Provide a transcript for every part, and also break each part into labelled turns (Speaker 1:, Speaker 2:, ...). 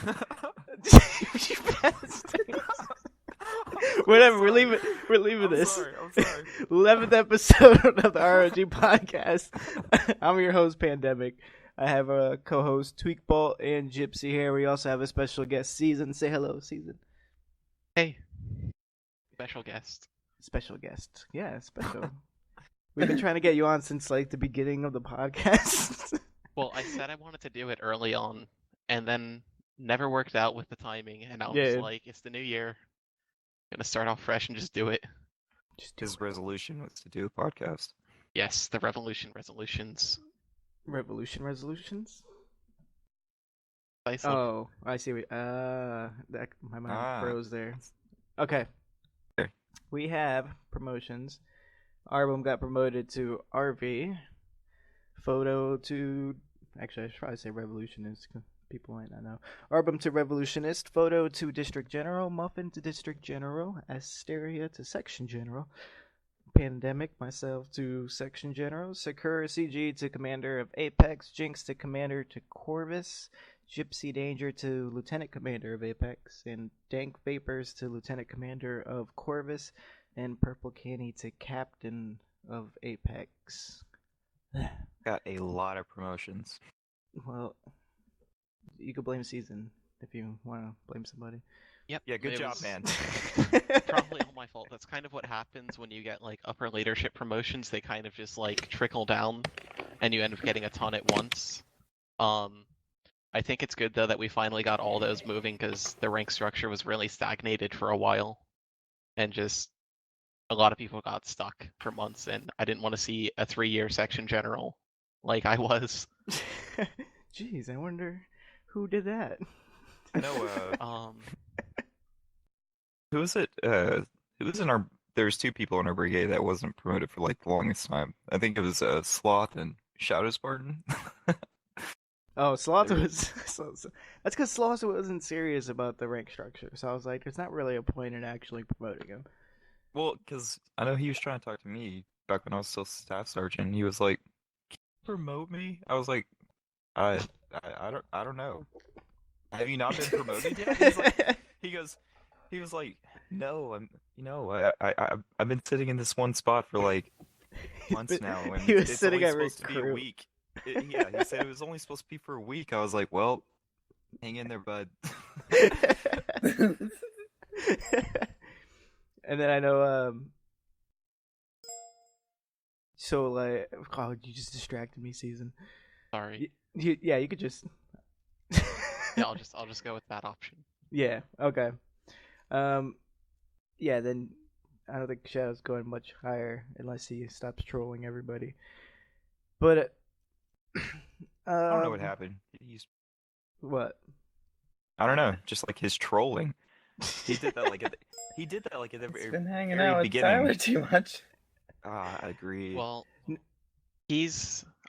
Speaker 1: You bastard. Whatever, we're leaving this.
Speaker 2: I'm sorry.
Speaker 1: 11th episode of the RoG Podcast. I'm your host, Pandemic. I have a co-host, Tweakbolt and Gypsy here. We also have a special guest, Season. Say hello, Season.
Speaker 3: Hey. Special guest.
Speaker 1: Special guest. Yeah, special. We've been trying to get you on since, like, the beginning of the podcast.
Speaker 3: Well, I said I wanted to do it early on, and then never worked out with the timing, and I was like, it's the new year. Gonna start off fresh and just do it.
Speaker 2: His resolution was to do a podcast.
Speaker 3: Yes, the resolutions.
Speaker 1: Revolution resolutions?
Speaker 3: Oh,
Speaker 1: I see. My mind froze there. Okay.
Speaker 2: Okay.
Speaker 1: We have promotions. Album got promoted to RV. Photo to... Actually, I should probably say Revolutionist. People might not know. Album to Revolutionist. Photo to District General. Muffin to District General. Asteria to Section General. Pandemic, myself to Section General. Sakura CG to Commander of Apex. Jinx to Commander to Corvus. Gypsy Danger to Lieutenant Commander of Apex. And Dank Vapors to Lieutenant Commander of Corvus. And Purple Canny to Captain of Apex.
Speaker 2: Got a lot of promotions.
Speaker 1: Well, you could blame Season if you want to blame somebody.
Speaker 3: Yep.
Speaker 2: Yeah, good job, man.
Speaker 3: Probably all my fault. That's kind of what happens when you get like upper leadership promotions. They kind of just like trickle down, and you end up getting a ton at once. I think it's good though that we finally got all those moving because the rank structure was really stagnated for a while, and just a lot of people got stuck for months. And I didn't want to see a 3-year section general like I was.
Speaker 1: Jeez, I wonder who did that.
Speaker 2: I know. Who was it? Who was in our? There's 2 people in our brigade that wasn't promoted for like the longest time. I think it was Sloth and Shadow Spartan.
Speaker 1: Oh, Sloth was. That's because Sloth wasn't serious about the rank structure. So I was like, there's not really a point in actually promoting him.
Speaker 2: Well, because I know he was trying to talk to me back when I was still staff sergeant. He was like, "Can you promote me?" I was like, I don't know. Have you not been promoted yet? He was like, no, I've been sitting in this one spot for like months now, and
Speaker 1: he was
Speaker 2: it's
Speaker 1: sitting
Speaker 2: only
Speaker 1: at
Speaker 2: supposed to be a week. Yeah, he said it was only supposed to be for a week. I was like, well, hang in there, bud.
Speaker 1: And then I know, so like, oh, you just distracted me, Season.
Speaker 3: Sorry.
Speaker 1: Yeah, you could just.
Speaker 3: Yeah, I'll just go with that option.
Speaker 1: Yeah. Okay. Yeah. Then I don't think Shadow's going much higher unless he stops trolling everybody. But
Speaker 2: I don't know what happened.
Speaker 1: What?
Speaker 2: I don't know. Just like his trolling. He did that like at the
Speaker 4: He's been hanging
Speaker 2: very
Speaker 4: out with
Speaker 2: beginning.
Speaker 4: Tyler too much.
Speaker 2: I agree.
Speaker 3: Well,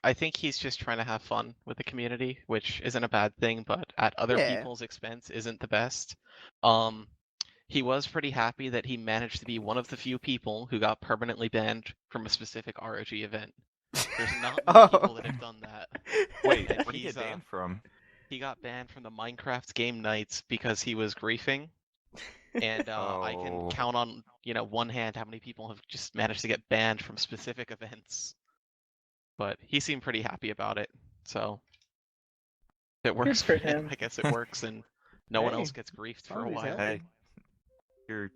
Speaker 3: I think he's just trying to have fun with the community, which isn't a bad thing, but at other people's expense isn't the best. He was pretty happy that he managed to be one of the few people who got permanently banned from a specific RoG event. There's not many people that have done that.
Speaker 2: Wait, where did he get banned from?
Speaker 3: He got banned from the Minecraft game nights because he was griefing. And I can count on, one hand how many people have just managed to get banned from specific events. But he seemed pretty happy about it, so if it works for him. I guess it works, and no one else gets griefed for a while.
Speaker 2: Hey,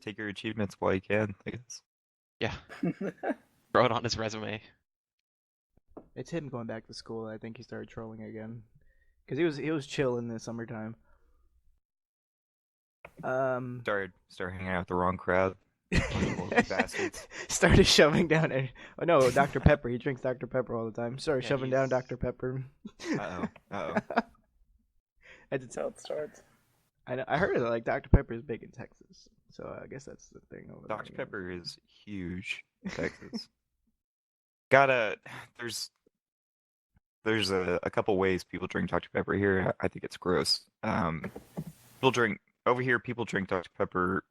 Speaker 2: take your achievements while you can, I guess.
Speaker 3: Yeah, throw it on his resume.
Speaker 1: It's him going back to school. I think he started trolling again because he was chill in the summertime.
Speaker 2: Started hanging out with the wrong crowd. Bastards.
Speaker 1: Started shoving down. Oh no, Dr. Pepper. He drinks Dr. Pepper all the time. Started shoving down Dr. Pepper.
Speaker 2: Uh-oh.
Speaker 1: That's
Speaker 4: how it starts.
Speaker 1: I heard that like Dr. Pepper is big in Texas, so I guess that's the thing over there.
Speaker 2: Dr. Pepper is huge in Texas. There's a couple ways people drink Dr. Pepper here. I think it's gross. People drink Dr. Pepper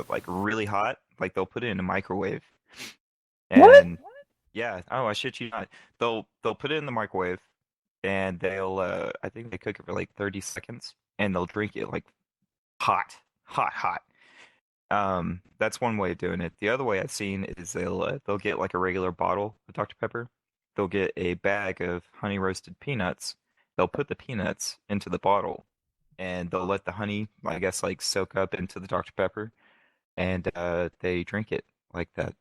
Speaker 2: like really hot, like they'll put it in a microwave. And
Speaker 4: what?
Speaker 2: Yeah, I shit you not. They'll put it in the microwave and they'll I think they cook it for like 30 seconds and they'll drink it like hot, hot, hot. That's one way of doing it. The other way I've seen is they'll get like a regular bottle of Dr. Pepper. They'll get a bag of honey roasted peanuts. They'll put the peanuts into the bottle, and they'll let the honey, I guess, like soak up into the Dr. Pepper, and they drink it like that.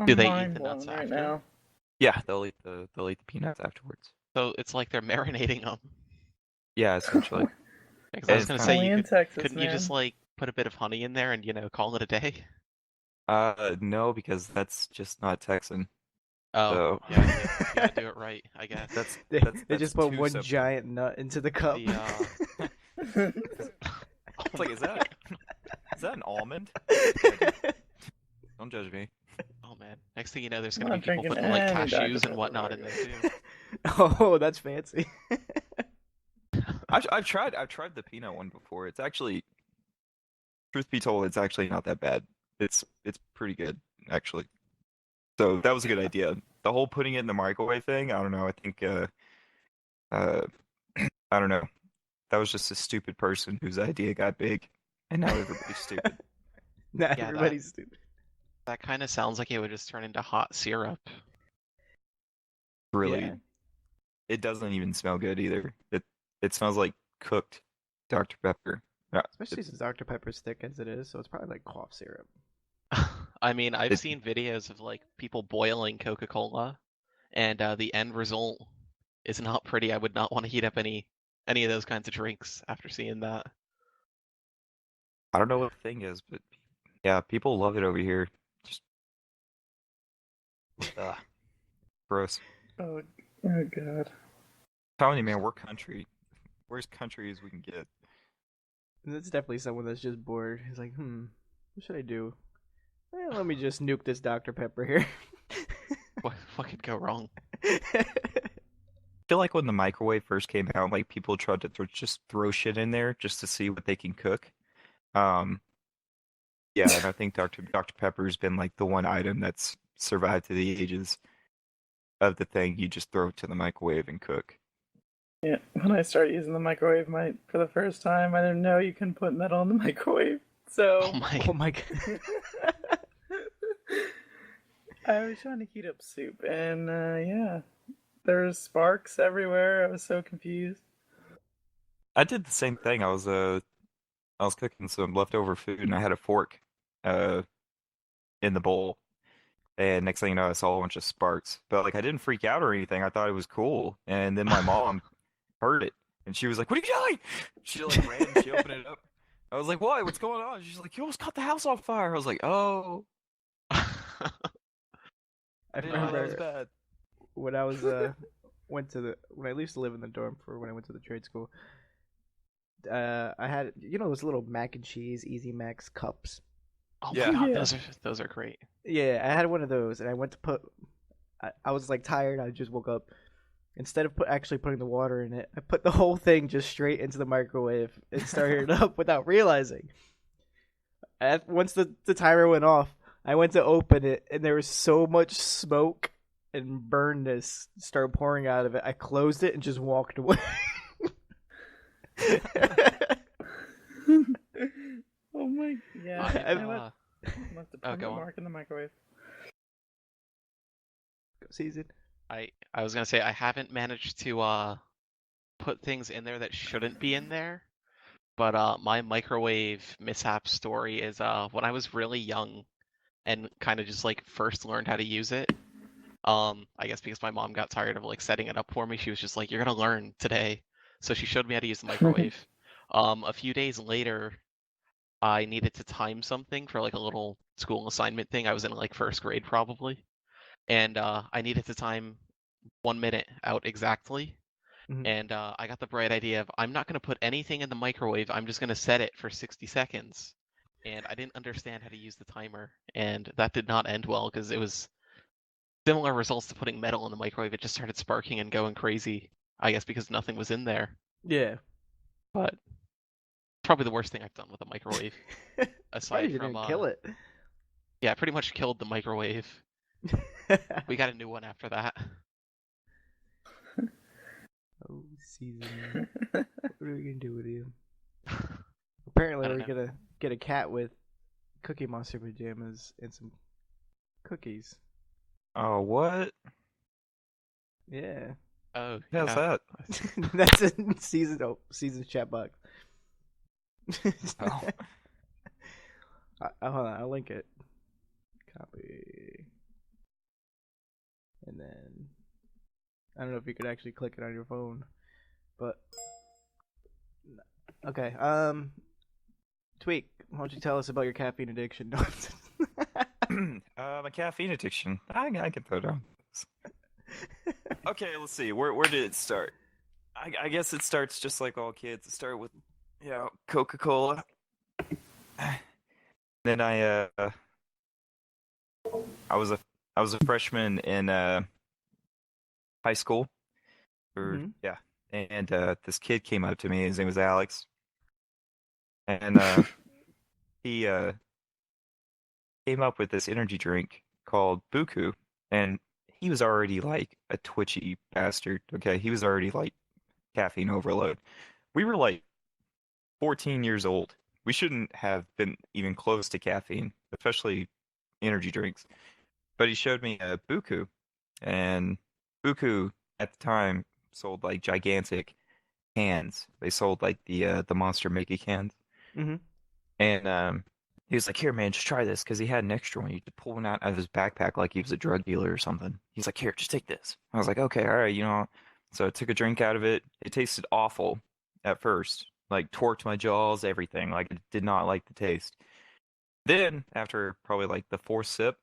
Speaker 3: Do
Speaker 4: I'm
Speaker 3: they eat
Speaker 4: mind
Speaker 3: the nuts
Speaker 4: blown right
Speaker 3: after?
Speaker 4: now.
Speaker 2: Yeah, they'll eat the peanuts afterwards.
Speaker 3: So it's like they're marinating them.
Speaker 2: Yeah, essentially.
Speaker 3: Because I was
Speaker 2: It's
Speaker 3: gonna
Speaker 2: kinda-
Speaker 3: say,
Speaker 4: Only
Speaker 3: you
Speaker 4: in Texas,
Speaker 3: couldn't
Speaker 4: man.
Speaker 3: you just like put a bit of honey in there and call it a day?
Speaker 2: No, because that's just not Texan.
Speaker 3: Oh,
Speaker 2: So
Speaker 3: yeah, you gotta do it right, I guess.
Speaker 2: that's
Speaker 1: They,
Speaker 2: that's
Speaker 1: they just put
Speaker 2: too
Speaker 1: one
Speaker 2: simple.
Speaker 1: giant nut into the cup.
Speaker 3: The,
Speaker 2: It's like, is that an almond? Don't judge me.
Speaker 3: oh man, next thing you know, there's
Speaker 4: I'm
Speaker 3: gonna
Speaker 4: not
Speaker 3: be people
Speaker 4: drinking
Speaker 3: putting like
Speaker 4: any Dr.
Speaker 3: cashews
Speaker 4: Pepper
Speaker 3: and whatnot in there too.
Speaker 1: Oh, that's fancy.
Speaker 2: I've tried the peanut one before. It's actually, truth be told, it's actually not that bad. It's pretty good actually. So that was a good idea. The whole putting it in the microwave thing, I don't know. I think I don't know. That was just a stupid person whose idea got big, and now everybody's stupid.
Speaker 1: Not
Speaker 3: Yeah,
Speaker 1: everybody's stupid.
Speaker 3: That kind of sounds like it would just turn into hot syrup.
Speaker 2: Really,
Speaker 1: Yeah.
Speaker 2: it doesn't even smell good either. It smells like cooked Dr. Pepper. Yeah,
Speaker 1: Especially since Dr. Pepper's thick as it is, so it's probably like cough syrup.
Speaker 3: I mean, I've
Speaker 2: It-
Speaker 3: seen videos of like people boiling Coca-Cola, and the end result is not pretty. I would not want to heat up any of those kinds of drinks after seeing that.
Speaker 2: I don't know what the thing is, but yeah, people love it over here. Just ugh, gross.
Speaker 4: oh god.
Speaker 2: Telling you, man, we're country. We're as country as we can get.
Speaker 1: And that's definitely someone that's just bored. He's like, what should I do? Let me just nuke this Dr. Pepper here.
Speaker 3: What could go wrong?
Speaker 2: I feel like when the microwave first came out, like people tried to just throw shit in there just to see what they can cook. Yeah, and I think Dr. Pepper's been like the one item that's survived to the ages of the thing you just throw to the microwave and cook.
Speaker 4: Yeah, when I started using the microwave for the first time, I didn't know you can put metal in the microwave. So
Speaker 3: Oh my!
Speaker 1: Oh my god.
Speaker 4: I was trying to heat up soup, and yeah, there's sparks everywhere. I was so confused.
Speaker 2: I did the same thing. I was cooking some leftover food and I had a fork in the bowl. And next thing you know, I saw a bunch of sparks. But like I didn't freak out or anything. I thought it was cool. And then my mom heard it and she was like, "What are you doing?" She like ran and she opened it up. I was like, "What? What's going on?" She's like, "You almost caught the house on fire." I was like, "Oh,
Speaker 1: I
Speaker 2: didn't know that was
Speaker 1: remember
Speaker 2: bad."
Speaker 1: when I was when I used to live in the dorm for when I went to the trade school. I had those little mac and cheese Easy Max cups.
Speaker 3: Oh
Speaker 2: Yeah.
Speaker 3: my god,
Speaker 4: Yeah.
Speaker 3: those are great.
Speaker 1: Yeah, I had one of those, and I went to put. I was like tired. I just woke up. Instead of actually putting the water in it, I put the whole thing just straight into the microwave and started it up without realizing. Once the timer went off, I went to open it, and there was so much smoke and burnness started pouring out of it. I closed it and just walked away.
Speaker 4: Oh my, yeah.
Speaker 3: I've,
Speaker 4: I left a permanent
Speaker 3: go on.
Speaker 4: mark in the microwave.
Speaker 1: Season.
Speaker 3: I was gonna say I haven't managed to put things in there that shouldn't be in there, but my microwave mishap story is when I was really young and kind of just like first learned how to use it. I guess because my mom got tired of like setting it up for me, she was just like, "You're gonna learn today." So she showed me how to use the microwave. A few days later, I needed to time something for like a little school assignment thing. I was in like first grade probably, and I needed to time 1 minute out exactly.
Speaker 1: Mhm.
Speaker 3: And I got the bright idea of I'm not going to put anything in the microwave. I'm just going to set it for 60 seconds. And I didn't understand how to use the timer, and that did not end well because it was similar results to putting metal in the microwave. It just started sparking and going crazy. I guess because nothing was in there.
Speaker 1: Yeah.
Speaker 3: But probably the worst thing I've done with a microwave,
Speaker 1: Probably
Speaker 3: aside
Speaker 1: didn't
Speaker 3: from
Speaker 1: kill it.
Speaker 3: yeah, pretty much killed the microwave. We got a new one after that.
Speaker 1: Oh, season. What are we gonna do with you? Apparently,
Speaker 3: I don't
Speaker 1: we're
Speaker 3: know.
Speaker 1: gonna get a cat with Cookie Monster pajamas and some cookies.
Speaker 2: Oh, what?
Speaker 1: Yeah,
Speaker 3: Oh,
Speaker 2: How's
Speaker 3: yeah.
Speaker 2: that?
Speaker 1: that's in season chat box.
Speaker 2: Oh.
Speaker 1: Hold on, I'll link it. Copy, and then I don't know if you could actually click it on your phone, but okay. Tweak, why don't you tell us about your caffeine addiction?
Speaker 2: My caffeine addiction. I can throw down. Okay, let's see. Where did it start? I guess it starts just like all kids. It started with, Coca-Cola. Then I was a freshman in high school.
Speaker 1: Mhm.
Speaker 2: Yeah, and this kid came up to me. His name was Alex, and he came up with this energy drink called Buku, and he was already like a twitchy bastard. Okay, he was already like caffeine overload. We were like 14 years old. We shouldn't have been even close to caffeine, especially energy drinks. But he showed me a Buku, and Buku at the time sold like gigantic cans. They sold like the Monster Mickey cans,
Speaker 1: Mhm.
Speaker 2: and he was like, "Here, man, just try this," because he had an extra one. He could pull one out of his backpack like he was a drug dealer or something. He's like, "Here, just take this." I was like, "Okay, all right, you know." So I took a drink out of it. It tasted awful at first, like torqued my jaws, everything. Like I did not like the taste. Then after probably like the fourth sip,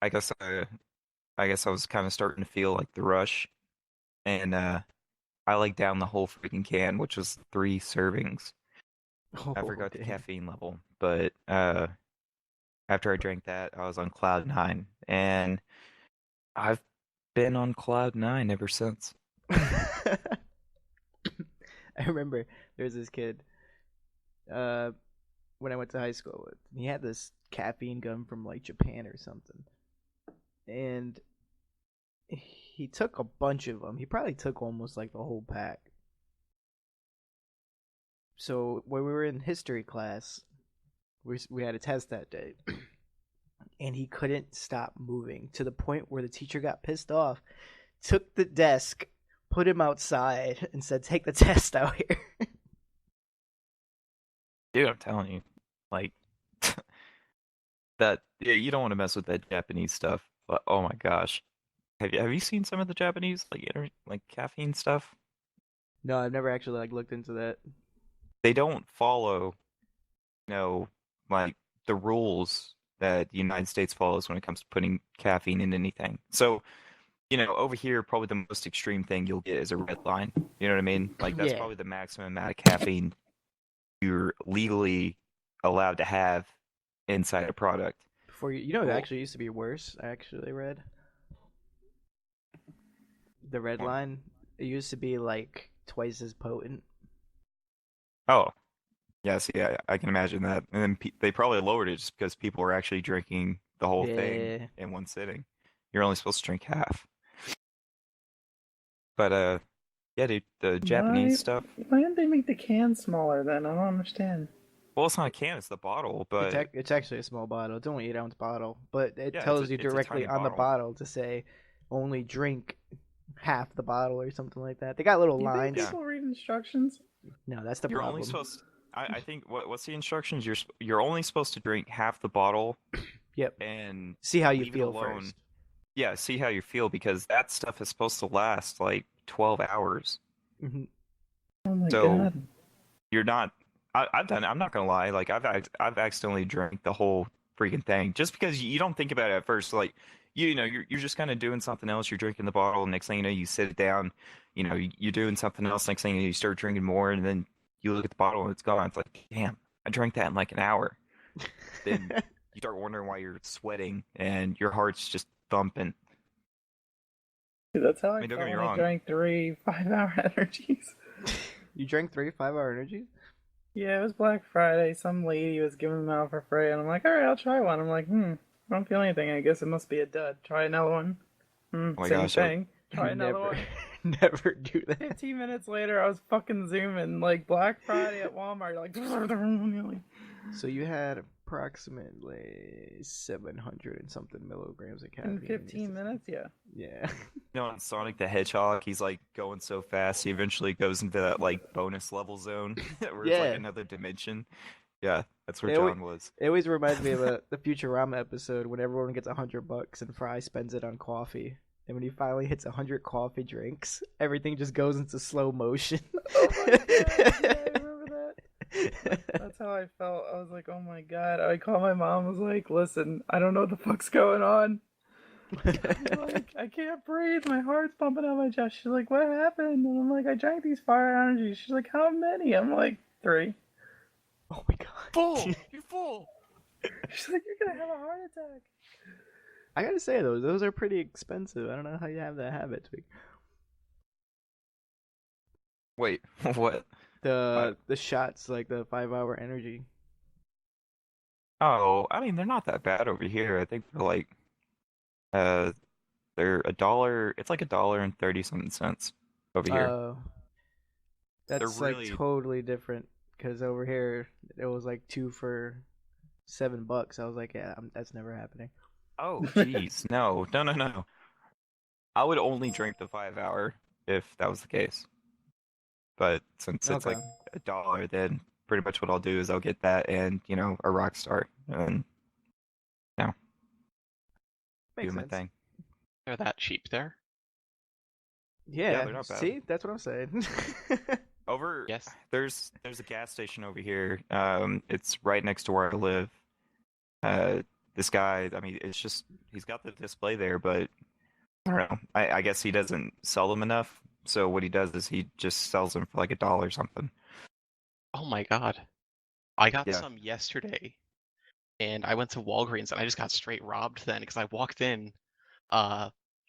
Speaker 2: I guess I was kind of starting to feel like the rush, and I like down the whole freaking can, which was 3 servings. I
Speaker 1: Oh,
Speaker 2: forgot the
Speaker 1: dang.
Speaker 2: caffeine level, but after I drank that, I was on cloud nine, and I've been on cloud nine ever since.
Speaker 1: I remember there was this kid uh, when I went to high school. He had this caffeine gum from like Japan or something, and he took a bunch of them. He probably took almost like the whole pack. So when we were in history class, we had a test that day, and he couldn't stop moving to the point where the teacher got pissed off, took the desk, put him outside, and said, "Take the test out here."
Speaker 2: Dude, I'm telling you, like that. Yeah, you don't want to mess with that Japanese stuff. But oh my gosh, have you seen some of the Japanese like caffeine stuff?
Speaker 1: No, I've never actually like looked into that.
Speaker 2: They don't follow, you know, like the rules that the United States follows when it comes to putting caffeine in anything. So, over here, probably the most extreme thing you'll get is a red line. You know what I mean? Like that's
Speaker 1: Yeah.
Speaker 2: probably the maximum amount of caffeine you're legally allowed to have inside a product.
Speaker 1: Before it
Speaker 2: Well,
Speaker 1: actually used to be worse. I actually read the red
Speaker 2: well,
Speaker 1: line. It used to be like twice as potent.
Speaker 2: oh, yes, yeah, I can imagine that. And then they probably lowered it just because people were actually drinking the whole thing
Speaker 1: Yeah.
Speaker 2: in one sitting. You're only supposed to drink half. But yeah, dude, the
Speaker 4: Why?
Speaker 2: Japanese stuff.
Speaker 4: Why didn't they make the can smaller then? I don't understand.
Speaker 2: Well, it's not a can, it's the bottle. But
Speaker 1: It's actually a small bottle. It's only 8-ounce bottle, but it
Speaker 2: yeah,
Speaker 1: tells you
Speaker 2: it's a
Speaker 1: directly
Speaker 2: tiny
Speaker 1: on the
Speaker 2: bottle.
Speaker 1: bottle to say only drink half the bottle or something like that. They got little
Speaker 4: You think
Speaker 1: lines.
Speaker 2: Yeah.
Speaker 4: people read instructions?
Speaker 1: No, that's the
Speaker 2: You're
Speaker 1: problem.
Speaker 2: only supposed. I think what's the instructions? You're only supposed to drink half the bottle
Speaker 1: Yep.
Speaker 2: and
Speaker 1: See how you
Speaker 2: leave it
Speaker 1: feel
Speaker 2: alone.
Speaker 1: first.
Speaker 2: Yeah, see how you feel because that stuff is supposed to last like 12 hours.
Speaker 1: Hmm.
Speaker 4: Oh my
Speaker 2: So
Speaker 4: god.
Speaker 2: you're not. I've done. I'm not gonna lie. Like I've accidentally drank the whole freaking thing just because you don't think about it at first. Like you're just kind of doing something else. You're drinking the bottle. Next thing you know, you sit it down. You're doing something else. Next thing you know, you start drinking more, and then you look at the bottle and it's gone. It's like, damn, I drank that in like an hour. Then you start wondering why you're sweating and your heart's just thumping.
Speaker 4: Dude, that's how
Speaker 2: I
Speaker 4: I
Speaker 2: mean, don't
Speaker 4: felt
Speaker 2: get me
Speaker 4: when I
Speaker 2: wrong.
Speaker 4: drank 3 5-hour energies.
Speaker 1: You drank 3 5-hour energies?
Speaker 4: Yeah, it was Black Friday. Some lady was giving them out for free, and I'm like, alright, I'll try one. I'm like, I don't feel anything. I guess it must be a dud. Try another one.
Speaker 2: Oh my
Speaker 4: Same
Speaker 2: gosh,
Speaker 4: thing. Try another one.
Speaker 1: Never do that.
Speaker 4: 15 minutes later, I was fucking zooming like Black Friday at Walmart. Like,
Speaker 1: So you had approximately 700 and something milligrams of
Speaker 4: in
Speaker 1: caffeine.
Speaker 4: 15 minutes, yeah.
Speaker 1: Yeah.
Speaker 2: You know, on Sonic the Hedgehog, he's like going so fast, he eventually goes into that like bonus level zone where it's
Speaker 1: Yeah.
Speaker 2: like another dimension. Yeah, that's where
Speaker 1: They always-
Speaker 2: John was.
Speaker 1: It always reminds me of the Futurama episode when everyone gets $100 and Fry spends it on coffee. And when he finally hits 100 coffee drinks, everything just goes into slow motion.
Speaker 4: Oh my god, yeah, I remember that. That's how I felt. I was like, oh my god. I called my mom, was like, listen, I don't know what the fuck's going on. I'm like, I can't breathe. My heart's pumping out my chest. She's like, what happened? And I'm like, I drank these fire energies. She's like, how many? I'm like, 3.
Speaker 1: Oh my god.
Speaker 2: Full! You're full!
Speaker 4: She's like, you're gonna have a heart attack.
Speaker 1: I gotta say those are pretty expensive. I don't know how you have that habit, Twig.
Speaker 2: Wait, what?
Speaker 1: The shots, like the 5-hour energy.
Speaker 2: Oh, I mean, they're not that bad over here. I think they're like, they're $1. It's like $1.30 over here.
Speaker 1: That's
Speaker 2: really-
Speaker 1: like totally different. Because over here it was like 2 for $7. I was like, yeah, that's never happening.
Speaker 2: Oh, jeez, no. I would only drink the 5-hour if that was the case. But since it's like
Speaker 1: Okay.
Speaker 2: $1, then pretty much what I'll do is I'll get that and, you know, a rock star and do
Speaker 1: Makes
Speaker 2: my
Speaker 1: sense.
Speaker 2: thing.
Speaker 3: They're that cheap there.
Speaker 1: Yeah,
Speaker 2: they're not bad.
Speaker 1: see, that's what I'm saying.
Speaker 2: Over
Speaker 3: Yes.
Speaker 2: there's a gas station over here. It's right next to where I live. This guy, I mean, it's just he's got the display there, but I don't know. I guess he doesn't sell them enough. So what he does is he just sells them for like $1 or something.
Speaker 3: Oh my god. I got
Speaker 2: Yeah.
Speaker 3: some yesterday, and I went to Walgreens and I just got straight robbed then because I walked in,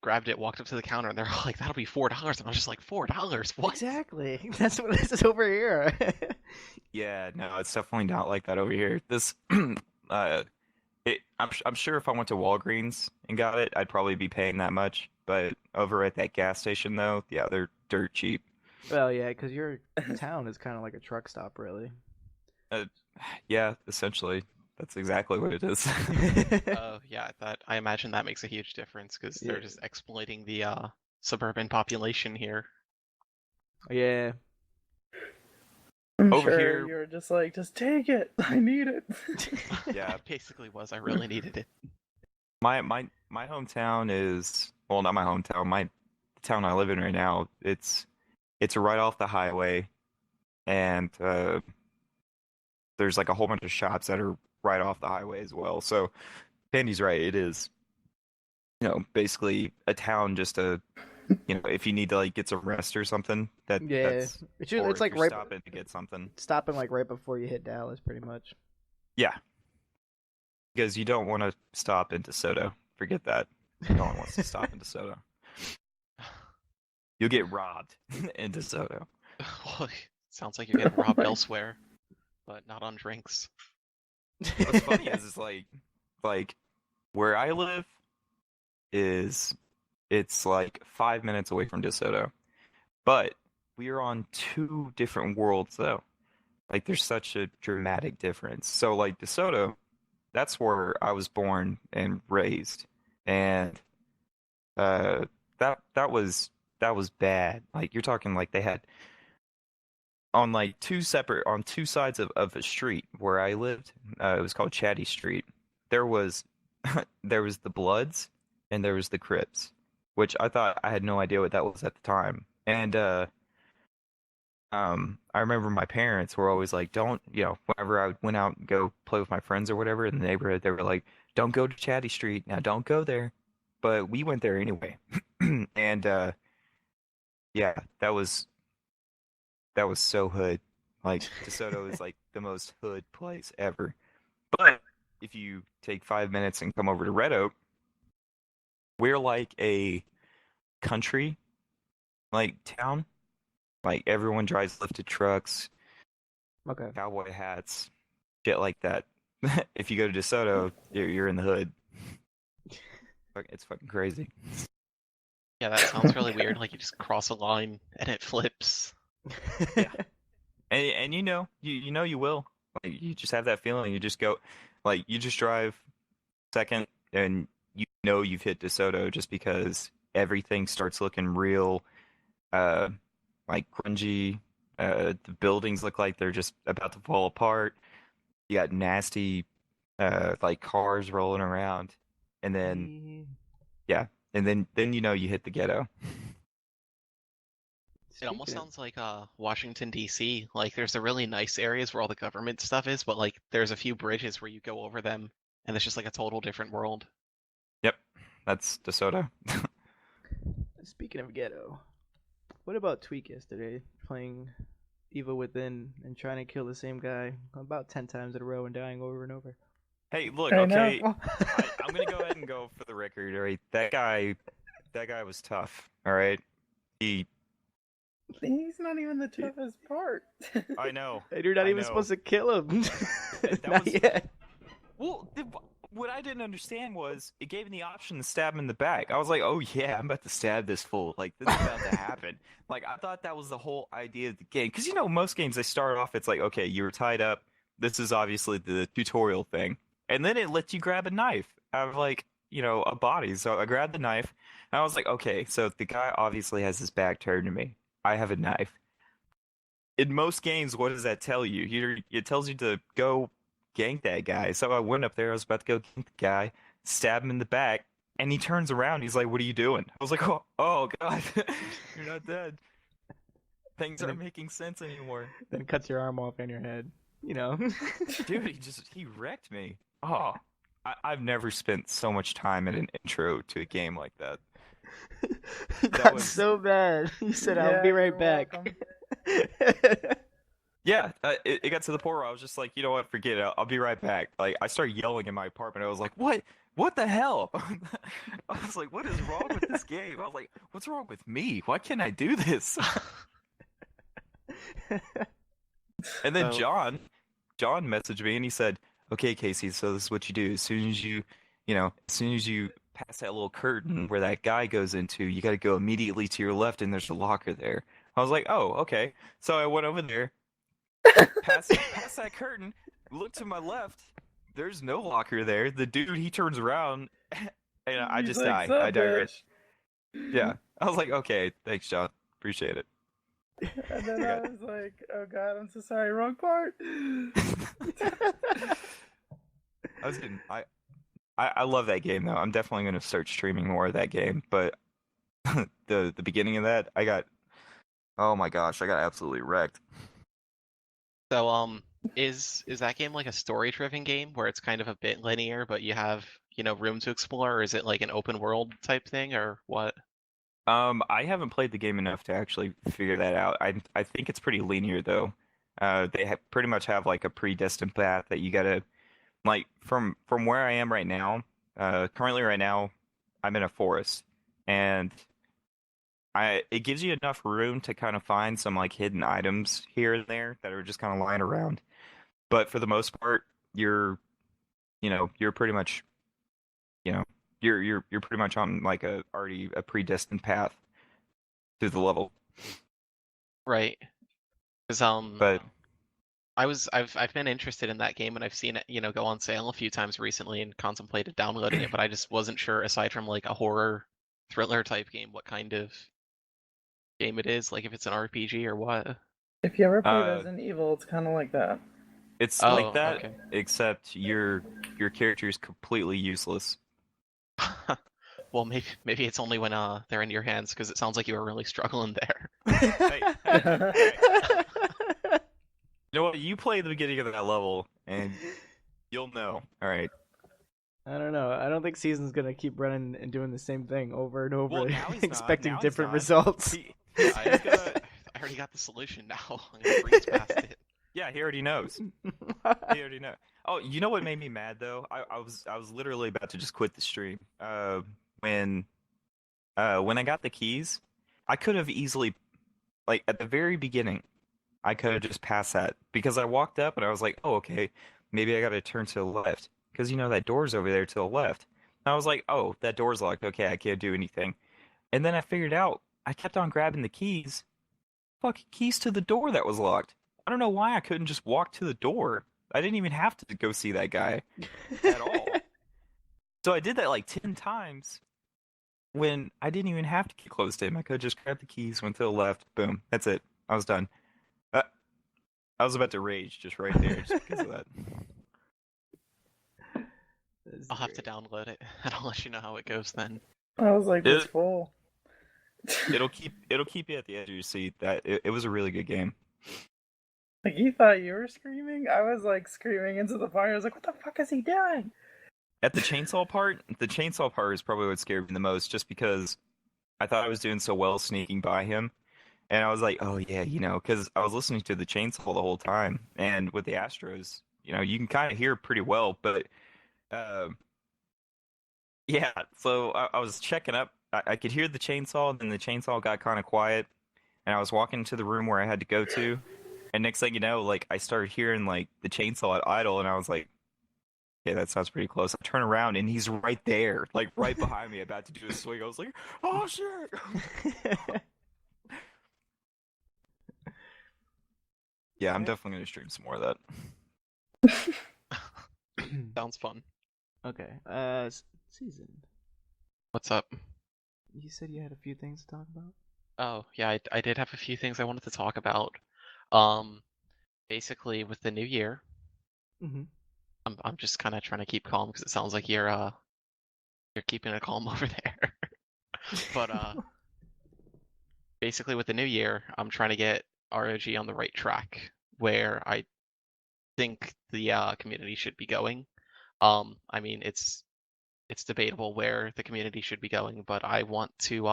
Speaker 3: grabbed it, walked up to the counter, and they're all like, that'll be $4. And I was just like, $4? What?
Speaker 1: Exactly. That's what this is over here.
Speaker 2: Yeah, no, it's definitely not like that over here. This, I'm sure if I went to Walgreens and got it, I'd probably be paying that much. But over at that gas station, though, yeah, they're dirt cheap.
Speaker 1: Well, yeah, because your town is kind of like a truck stop, really.
Speaker 2: Yeah, essentially, that's exactly what it is.
Speaker 3: Oh yeah, I imagine that makes a huge difference because they're
Speaker 1: Yeah.
Speaker 3: just exploiting the suburban population here.
Speaker 1: Yeah.
Speaker 4: I'm
Speaker 2: Over
Speaker 4: sure
Speaker 2: here-
Speaker 4: you're just like, just take it. I need it.
Speaker 2: Yeah,
Speaker 3: It basically was. I really needed it.
Speaker 2: my hometown is, well, not my hometown. The town I live in right now. It's right off the highway, and there's like a whole bunch of shops that are right off the highway as well. So Pandy's right. It is, you know, basically a town just to, you know, if you need to like get some rest or something.
Speaker 1: Yeah.
Speaker 2: That's,
Speaker 1: It's,
Speaker 2: or
Speaker 1: it's
Speaker 2: if
Speaker 1: like
Speaker 2: you're
Speaker 1: right
Speaker 2: stopping to get something.
Speaker 1: stopping like right before you hit Dallas, pretty much.
Speaker 2: Yeah, because you don't want to stop in DeSoto. Forget that. No one wants to stop in DeSoto. You'll get robbed in DeSoto.
Speaker 3: Well, sounds like you're getting robbed elsewhere, but not on drinks.
Speaker 2: What's funny is like where I live it's like 5 minutes away from DeSoto, but we are on 2 different worlds though. Like there's such a dramatic difference. So like DeSoto, that's where I was born and raised, and that was bad. Like you're talking like they had on like two sides of a street where I lived. It was called Chatty Street. There was there was the Bloods and there was the Crips, which I thought I had no idea what that was at the time. And I remember my parents were always like, don't, you know, whenever I went out and go play with my friends or whatever in the neighborhood, they were like, don't go to Chatty Street. Now don't go there. But we went there anyway. And yeah, that was so hood. Like DeSoto is like the most hood place ever. But if you take 5 minutes and come over to Red Oak, we're like a country like town. Like everyone drives lifted trucks,
Speaker 1: Okay.
Speaker 2: cowboy hats, shit like that. If you go to DeSoto, you're in the hood. It's fucking crazy.
Speaker 3: Yeah, that sounds really weird. Like you just cross a line and it flips.
Speaker 2: Yeah. And you will. Like you just have that feeling. You just go, like you just drive second, and you know you've hit DeSoto just because everything starts looking real, uh, like grungy. The buildings look like they're just about to fall apart. You got nasty, like cars rolling around, and then yeah, and then you hit the ghetto.
Speaker 3: It almost
Speaker 1: Speaking of,
Speaker 3: sounds like Washington D.C. Like there's the really nice areas where all the government stuff is, but like there's a few bridges where you go over them, and it's just like a total different world.
Speaker 2: Yep, that's DeSoto.
Speaker 1: speaking of ghetto, what about Tweak yesterday playing Evil Within and trying to kill the same guy about 10 times in a row and dying over and over?
Speaker 2: Hey, look,
Speaker 4: I know.
Speaker 2: okay, I'm gonna go ahead and go for the record. All right, that guy was tough. All right,
Speaker 4: He's not even the toughest part.
Speaker 2: I know.
Speaker 1: You're not
Speaker 2: I
Speaker 1: even
Speaker 2: know.
Speaker 1: supposed to kill him.
Speaker 2: That
Speaker 1: Not
Speaker 2: was-
Speaker 1: yet.
Speaker 2: Well, what I didn't understand was it gave me the option to stab him in the back. I was like, oh yeah, I'm about to stab this fool. Like, this is about to happen. Like, I thought that was the whole idea of the game. Because, most games, they start off, it's like, okay, you were tied up. This is obviously the tutorial thing. And then it lets you grab a knife out of, like, a body. So I grabbed the knife, and I was like, okay, so the guy obviously has his back turned to me. I have a knife. In most games, what does that tell you? It tells you to go gank that guy. So I went up there. I was about to go gank the guy, stab him in the back, and he turns around. He's like, "What are you doing?" I was like, "Oh God, you're not dead. Things aren't making sense anymore."
Speaker 1: Then cuts your arm off in your head.
Speaker 2: Dude, he wrecked me. Oh, I've never spent so much time in an intro to a game like that.
Speaker 1: It
Speaker 2: That
Speaker 1: got
Speaker 2: was-
Speaker 1: so bad. He said, "I'll
Speaker 4: Yeah,
Speaker 1: be right
Speaker 4: you're
Speaker 1: back."
Speaker 4: welcome.
Speaker 2: Yeah, it got to the point where I was just like, you know what, forget it. I'll be right back. Like, I started yelling in my apartment. I was like, what? What the hell? I was like, what is wrong with this game? I was like, what's wrong with me? Why can't I do this? And then
Speaker 3: So-
Speaker 2: John messaged me and he said, okay, Casey, so this is what you do. As soon as you pass that little curtain where that guy goes into, you got to go immediately to your left and there's a locker there. I was like, oh, okay. So I went over there, past that curtain, looked to my left. There's no locker there. The dude, he turns around, and I
Speaker 4: He's
Speaker 2: just
Speaker 4: like,
Speaker 2: die.
Speaker 4: "Sup,
Speaker 2: I die right.
Speaker 4: bitch?"
Speaker 2: Yeah. I was like, okay, thanks, John. Appreciate it.
Speaker 4: And then I was like, "Oh God, I'm so sorry. Wrong part."
Speaker 2: I was kidding. I love that game though. I'm definitely gonna start streaming more of that game. But the beginning of that, oh my gosh, I got absolutely wrecked.
Speaker 3: So is that game like a story-driven game where it's kind of a bit linear, but you have room to explore, or is it like an open world type thing, or what?
Speaker 2: I haven't played the game enough to actually figure that out. I think it's pretty linear though. They pretty much have like a predestined path that you gotta like from where I am right now. Currently right now, I'm in a forest, and it gives you enough room to kind of find some like hidden items here and there that are just kind of lying around. But for the most part, you're pretty much, you're pretty much on like already a predestined path through the level.
Speaker 3: Right. Because
Speaker 2: But
Speaker 3: I've been interested in that game, and I've seen it go on sale a few times recently and contemplated downloading it, but I just wasn't sure, aside from like a horror thriller type game, what kind of game it is, like if it's an RPG or what.
Speaker 4: If you ever play
Speaker 2: Uh,
Speaker 4: Resident Evil, it's kind of like that.
Speaker 2: it's
Speaker 3: Oh,
Speaker 2: like that,
Speaker 3: okay.
Speaker 2: except your character is completely useless.
Speaker 3: Well, maybe it's only when they're in your hands, because it sounds like you were really struggling there.
Speaker 2: Hey, hey. You know what? You play the beginning of that level, and you'll know. All right.
Speaker 1: I don't know. I don't think Season's gonna keep running and doing the same thing over and over,
Speaker 2: Well, now he's not.
Speaker 1: expecting
Speaker 2: Now he's
Speaker 1: different
Speaker 2: not.
Speaker 1: results.
Speaker 2: He's
Speaker 3: I,
Speaker 2: gonna,
Speaker 3: I already got the solution now. I'm gonna breeze past it.
Speaker 2: yeah, he already knows. He already knows. Oh, you know what made me mad though? I was literally about to just quit the stream. When I got the keys, I could have easily, like at the very beginning, I could have just passed that because I walked up and I was like, oh, okay, maybe I got to turn to the left because that door's over there to the left. And I was like, oh, that door's locked. Okay, I can't do anything. And then I figured out I kept on grabbing the keys. Fucking keys to the door that was locked. I don't know why I couldn't just walk to the door. I didn't even have to go see that guy at all. So I did that like 10 times when I didn't even have to get close to him. I could just grab the keys, went to the left, boom, that's it. I was done. I was about to rage just right there just because of that.
Speaker 3: I'll have to download it, and I'll let you know how it goes then.
Speaker 4: I was like, it's full.
Speaker 2: It'll keep you at the edge of your seat. That it was a really good game.
Speaker 4: Like, you thought you were screaming? I was like screaming into the fire. I was like, what the fuck is he doing?
Speaker 2: At the chainsaw part is probably what scared me the most, just because I thought I was doing so well sneaking by him. And I was like, oh yeah, because I was listening to the chainsaw the whole time. And with the Astros, you can kind of hear pretty well. But yeah, so I was checking up. I could hear the chainsaw, and then the chainsaw got kind of quiet. And I was walking to the room where I had to go to. And next thing you know, like, I started hearing, like, the chainsaw at idle. And I was like, yeah, that sounds pretty close. I turn around, and he's right there, like, right behind me, about to do a swing. I was like, oh, shit! Yeah, I'm definitely going to stream some more of that.
Speaker 3: Sounds fun.
Speaker 1: Okay. Season.
Speaker 3: What's up?
Speaker 1: You said you had a few things to talk about?
Speaker 3: Oh, yeah, I did have a few things I wanted to talk about. Basically, with the new year,
Speaker 1: Mm-hmm.
Speaker 3: I'm just kind of trying to keep calm because it sounds like you're keeping it calm over there. But basically, with the new year, I'm trying to get RoG on the right track where I think the community should be going. I mean, it's debatable where the community should be going, but I want to.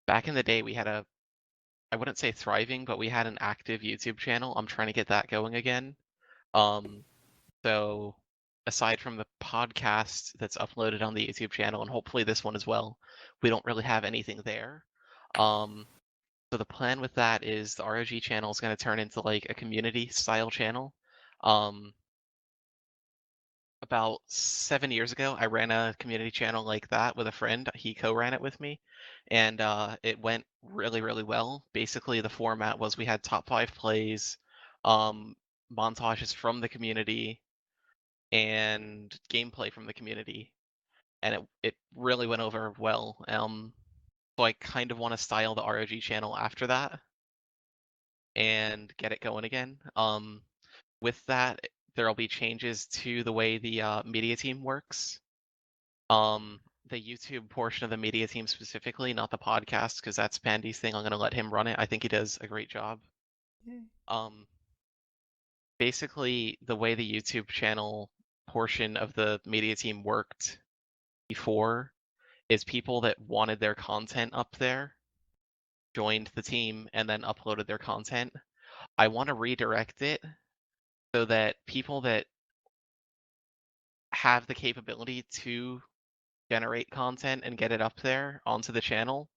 Speaker 3: Back in the day, we had I wouldn't say thriving, but we had an active YouTube channel. I'm trying to get that going again. So aside from the podcast that's uploaded on the YouTube channel, and hopefully this one as well, we don't really have anything there. So the plan with that is the RoG channel is going to turn into like a community style channel. About 7 years ago, I ran a community channel like that with a friend. He co-ran it with me, and it went really, really well. Basically, the format was we had top 5 plays, montages from the community, and gameplay from the community, and it really went over well. So I kind of want to style the RoG channel after that and get it going again. With that, there'll be changes to the way the media team works. The YouTube portion of the media team specifically, not the podcast, because that's Pandy's thing. I'm gonna let him run it. I think he does a great job.
Speaker 1: Yay.
Speaker 3: Basically, the way the YouTube channel portion of the media team worked before is people that wanted their content up there joined the team and then uploaded their content. I want to redirect it so that people that have the capability to generate content and get it up there onto the channel,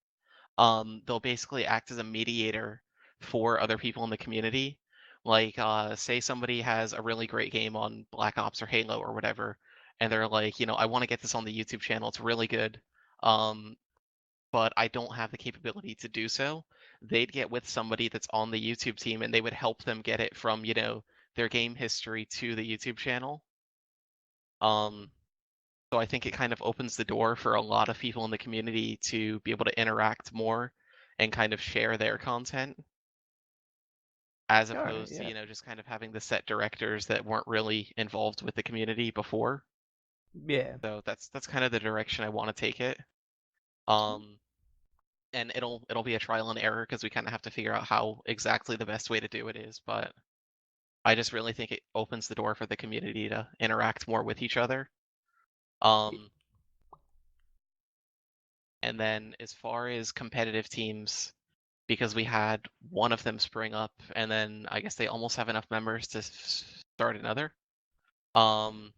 Speaker 3: they'll basically act as a mediator for other people in the community. Like, say somebody has a really great game on Black Ops or Halo or whatever, and they're like, I want to get this on the YouTube channel. It's really good, but I don't have the capability to do so. They'd get with somebody that's on the YouTube team, and they would help them get it from, their game history to the YouTube channel. So I think it kind of opens the door for a lot of people in the community to be able to interact more and kind of share their content, as opposed to, just kind of having the set directors that weren't really involved with the community before.
Speaker 1: Yeah.
Speaker 3: So that's kind of the direction I want to take it. And it'll be a trial and error because we kind of have to figure out how exactly the best way to do it is, but I just really think it opens the door for the community to interact more with each other. And then as far as competitive teams, because we had one of them spring up, and then I guess they almost have enough members to start another. I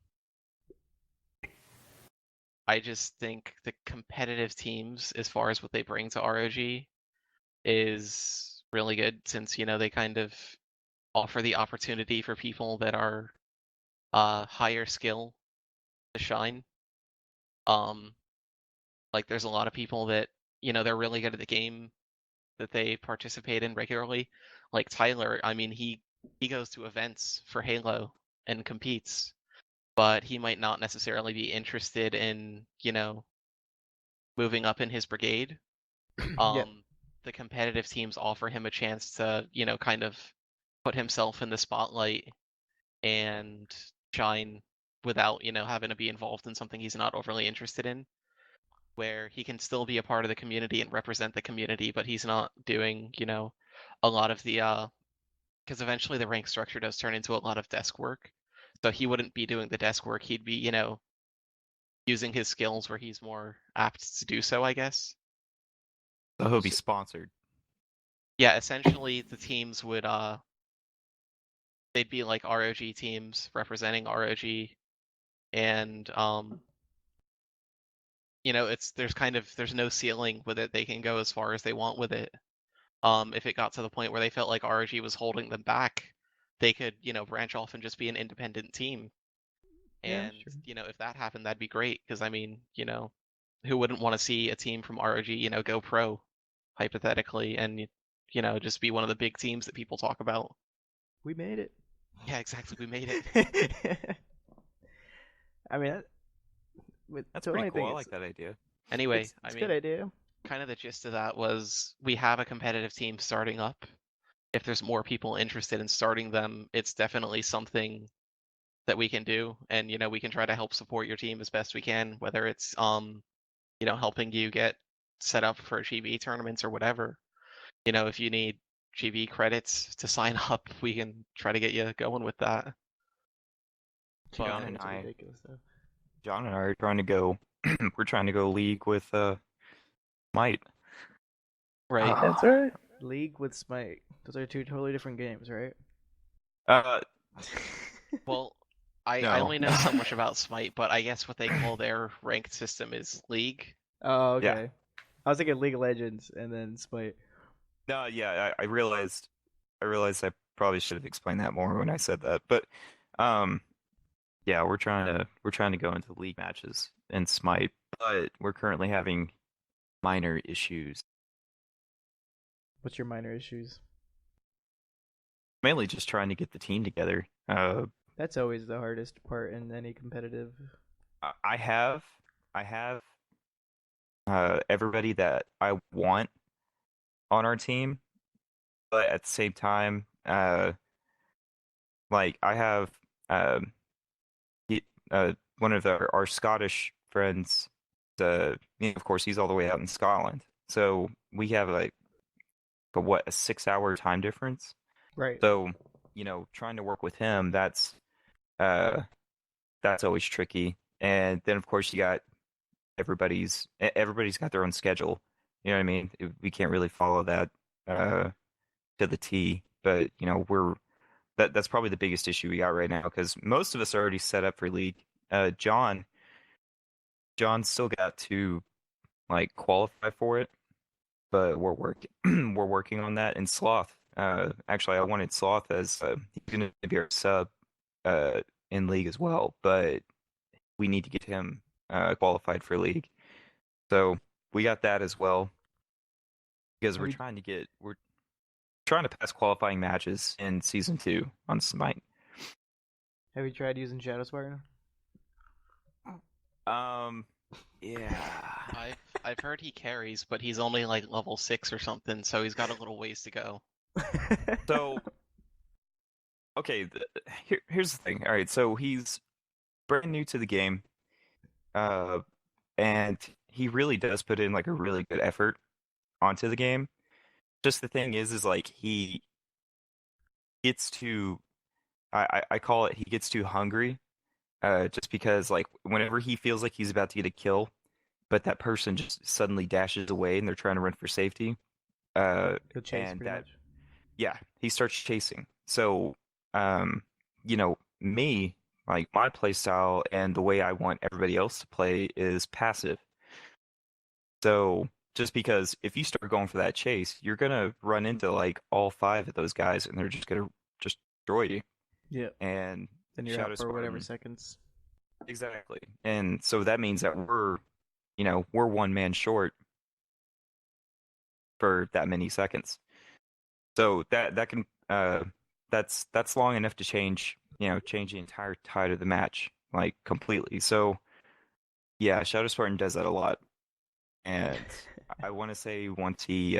Speaker 3: just think the competitive teams, as far as what they bring to RoG, is really good since, they kind of offer the opportunity for people that are higher skill to shine. Like there's a lot of people that, they're really good at the game that they participate in regularly. Like Tyler, I mean, he goes to events for Halo and competes, but he might not necessarily be interested in, moving up in his brigade.
Speaker 1: Yep.
Speaker 3: The competitive teams offer him a chance to, kind of put himself in the spotlight and shine without, having to be involved in something he's not overly interested in, where he can still be a part of the community and represent the community, but he's not doing, a lot of the because eventually the rank structure does turn into a lot of desk work. So he wouldn't be doing the desk work. He'd be, using his skills where he's more apt to do so, I guess.
Speaker 2: So he'll be sponsored.
Speaker 3: Yeah, essentially the teams would they'd be like ROG teams representing ROG, and there's no ceiling with it. They can go as far as they want with it. If it got to the point where they felt like ROG was holding them back, they could, branch off and just be an independent team.
Speaker 1: Yeah,
Speaker 3: And,
Speaker 1: sure.
Speaker 3: if that happened, that'd be great. Because, I mean, who wouldn't want to see a team from ROG, go pro, hypothetically, and, just be one of the big teams that people talk about.
Speaker 1: We made it.
Speaker 3: Yeah, exactly. We made it.
Speaker 1: I mean,
Speaker 2: That's
Speaker 1: the
Speaker 2: pretty
Speaker 1: only
Speaker 2: cool.
Speaker 1: thing
Speaker 2: I
Speaker 1: is-
Speaker 2: like that idea.
Speaker 3: Anyway,
Speaker 1: it's
Speaker 3: I
Speaker 1: a
Speaker 3: mean,
Speaker 1: good idea.
Speaker 3: kind of the gist of that was we have a competitive team starting up. If there's more people interested in starting them, it's definitely something that we can do, and we can try to help support your team as best we can, whether it's helping you get set up for GB tournaments or whatever. If you need GB credits to sign up, we can try to get you going with that.
Speaker 2: John and
Speaker 1: It's
Speaker 2: I-
Speaker 1: ridiculous stuff.
Speaker 2: John and I are trying to go. We're trying to go league with Might.
Speaker 3: Right.
Speaker 4: That's right.
Speaker 1: League with Smite. Those are two totally different games, right?
Speaker 3: Well, I
Speaker 2: No.
Speaker 3: only know so much about Smite, but I guess what they call their ranked system is League.
Speaker 1: Oh,
Speaker 2: Yeah.
Speaker 1: okay. I was thinking League of Legends and then Smite.
Speaker 2: No, yeah, I realized I probably should have explained that more when I said that. But yeah, we're trying to go into league matches in Smite, but we're currently having minor issues.
Speaker 1: What's your minor issues?
Speaker 2: Mainly just trying to get the team together.
Speaker 1: That's always the hardest part in any competitive.
Speaker 2: I have everybody that I want on our team, but at the same time, like I have one of our Scottish friends. Of course, he's all the way out in Scotland, so we have like a 6-hour time difference.
Speaker 1: Right.
Speaker 2: So trying to work with him, that's always tricky. And then of course you got everybody's got their own schedule. You know what I mean? We can't really follow that to the T. But that's probably the biggest issue we got right now, because most of us are already set up for league. John still got to like qualify for it, but we're working on that. And Sloth, actually, I wanted Sloth as he's going to be our sub in league as well, but we need to get him qualified for league. So we got that as well, because we're trying to pass qualifying matches in season 2 on Smite.
Speaker 1: Have you tried using Shadow Spartan?
Speaker 2: Yeah.
Speaker 3: I've heard he carries, but he's only like level 6 or something, so he's got a little ways to go.
Speaker 2: So, okay, here's the thing. All right, so he's brand new to the game, and he really does put in like a really good effort onto the game. Just the thing is like he gets too, I call it, he gets too hungry, just because like whenever he feels like he's about to get a kill, but that person just suddenly dashes away and they're trying to run for safety,
Speaker 1: He'll chase
Speaker 2: and
Speaker 1: pretty
Speaker 2: that
Speaker 1: much.
Speaker 2: yeah, he starts chasing. So, me, like my play style and the way I want everybody else to play is passive. So, just because if you start going for that chase, you're gonna run into like all 5 of those guys, and they're just gonna just destroy you.
Speaker 1: Yeah.
Speaker 2: And
Speaker 1: Then you're
Speaker 2: Shadow
Speaker 1: out for whatever
Speaker 2: Spartan-
Speaker 1: seconds.
Speaker 2: Exactly. And so that means that we're we're one man short for that many seconds. So that can that's long enough to change the entire tide of the match like completely. So yeah, Shadow Spartan does that a lot, and I want to say once he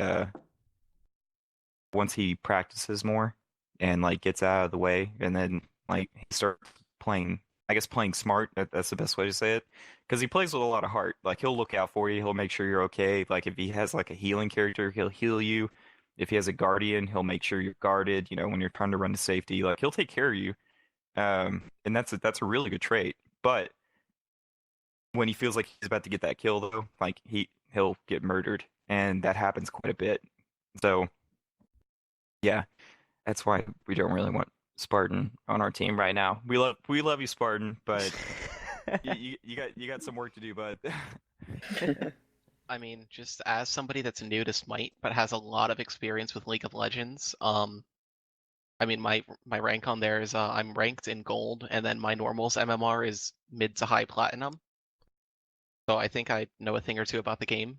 Speaker 2: practices more and like gets out of the way, and then like he starts playing, I guess playing smart. That's the best way to say it, because he plays with a lot of heart. Like he'll look out for you. He'll make sure you're okay. Like if he has like a healing character, he'll heal you. If he has a guardian, he'll make sure you're guarded. When you're trying to run to safety, like he'll take care of you. And that's a really good trait. But when he feels like he's about to get that kill, though, like he'll get murdered, and that happens quite a bit. So yeah, that's why we don't really want Spartan on our team right now. We love you, Spartan, but you got some work to do, bud.
Speaker 3: I mean, just as somebody that's new to Smite but has a lot of experience with League of Legends, I mean, my rank on there is I'm ranked in gold, and then my normals MMR is mid to high platinum. So I think I know a thing or two about the game.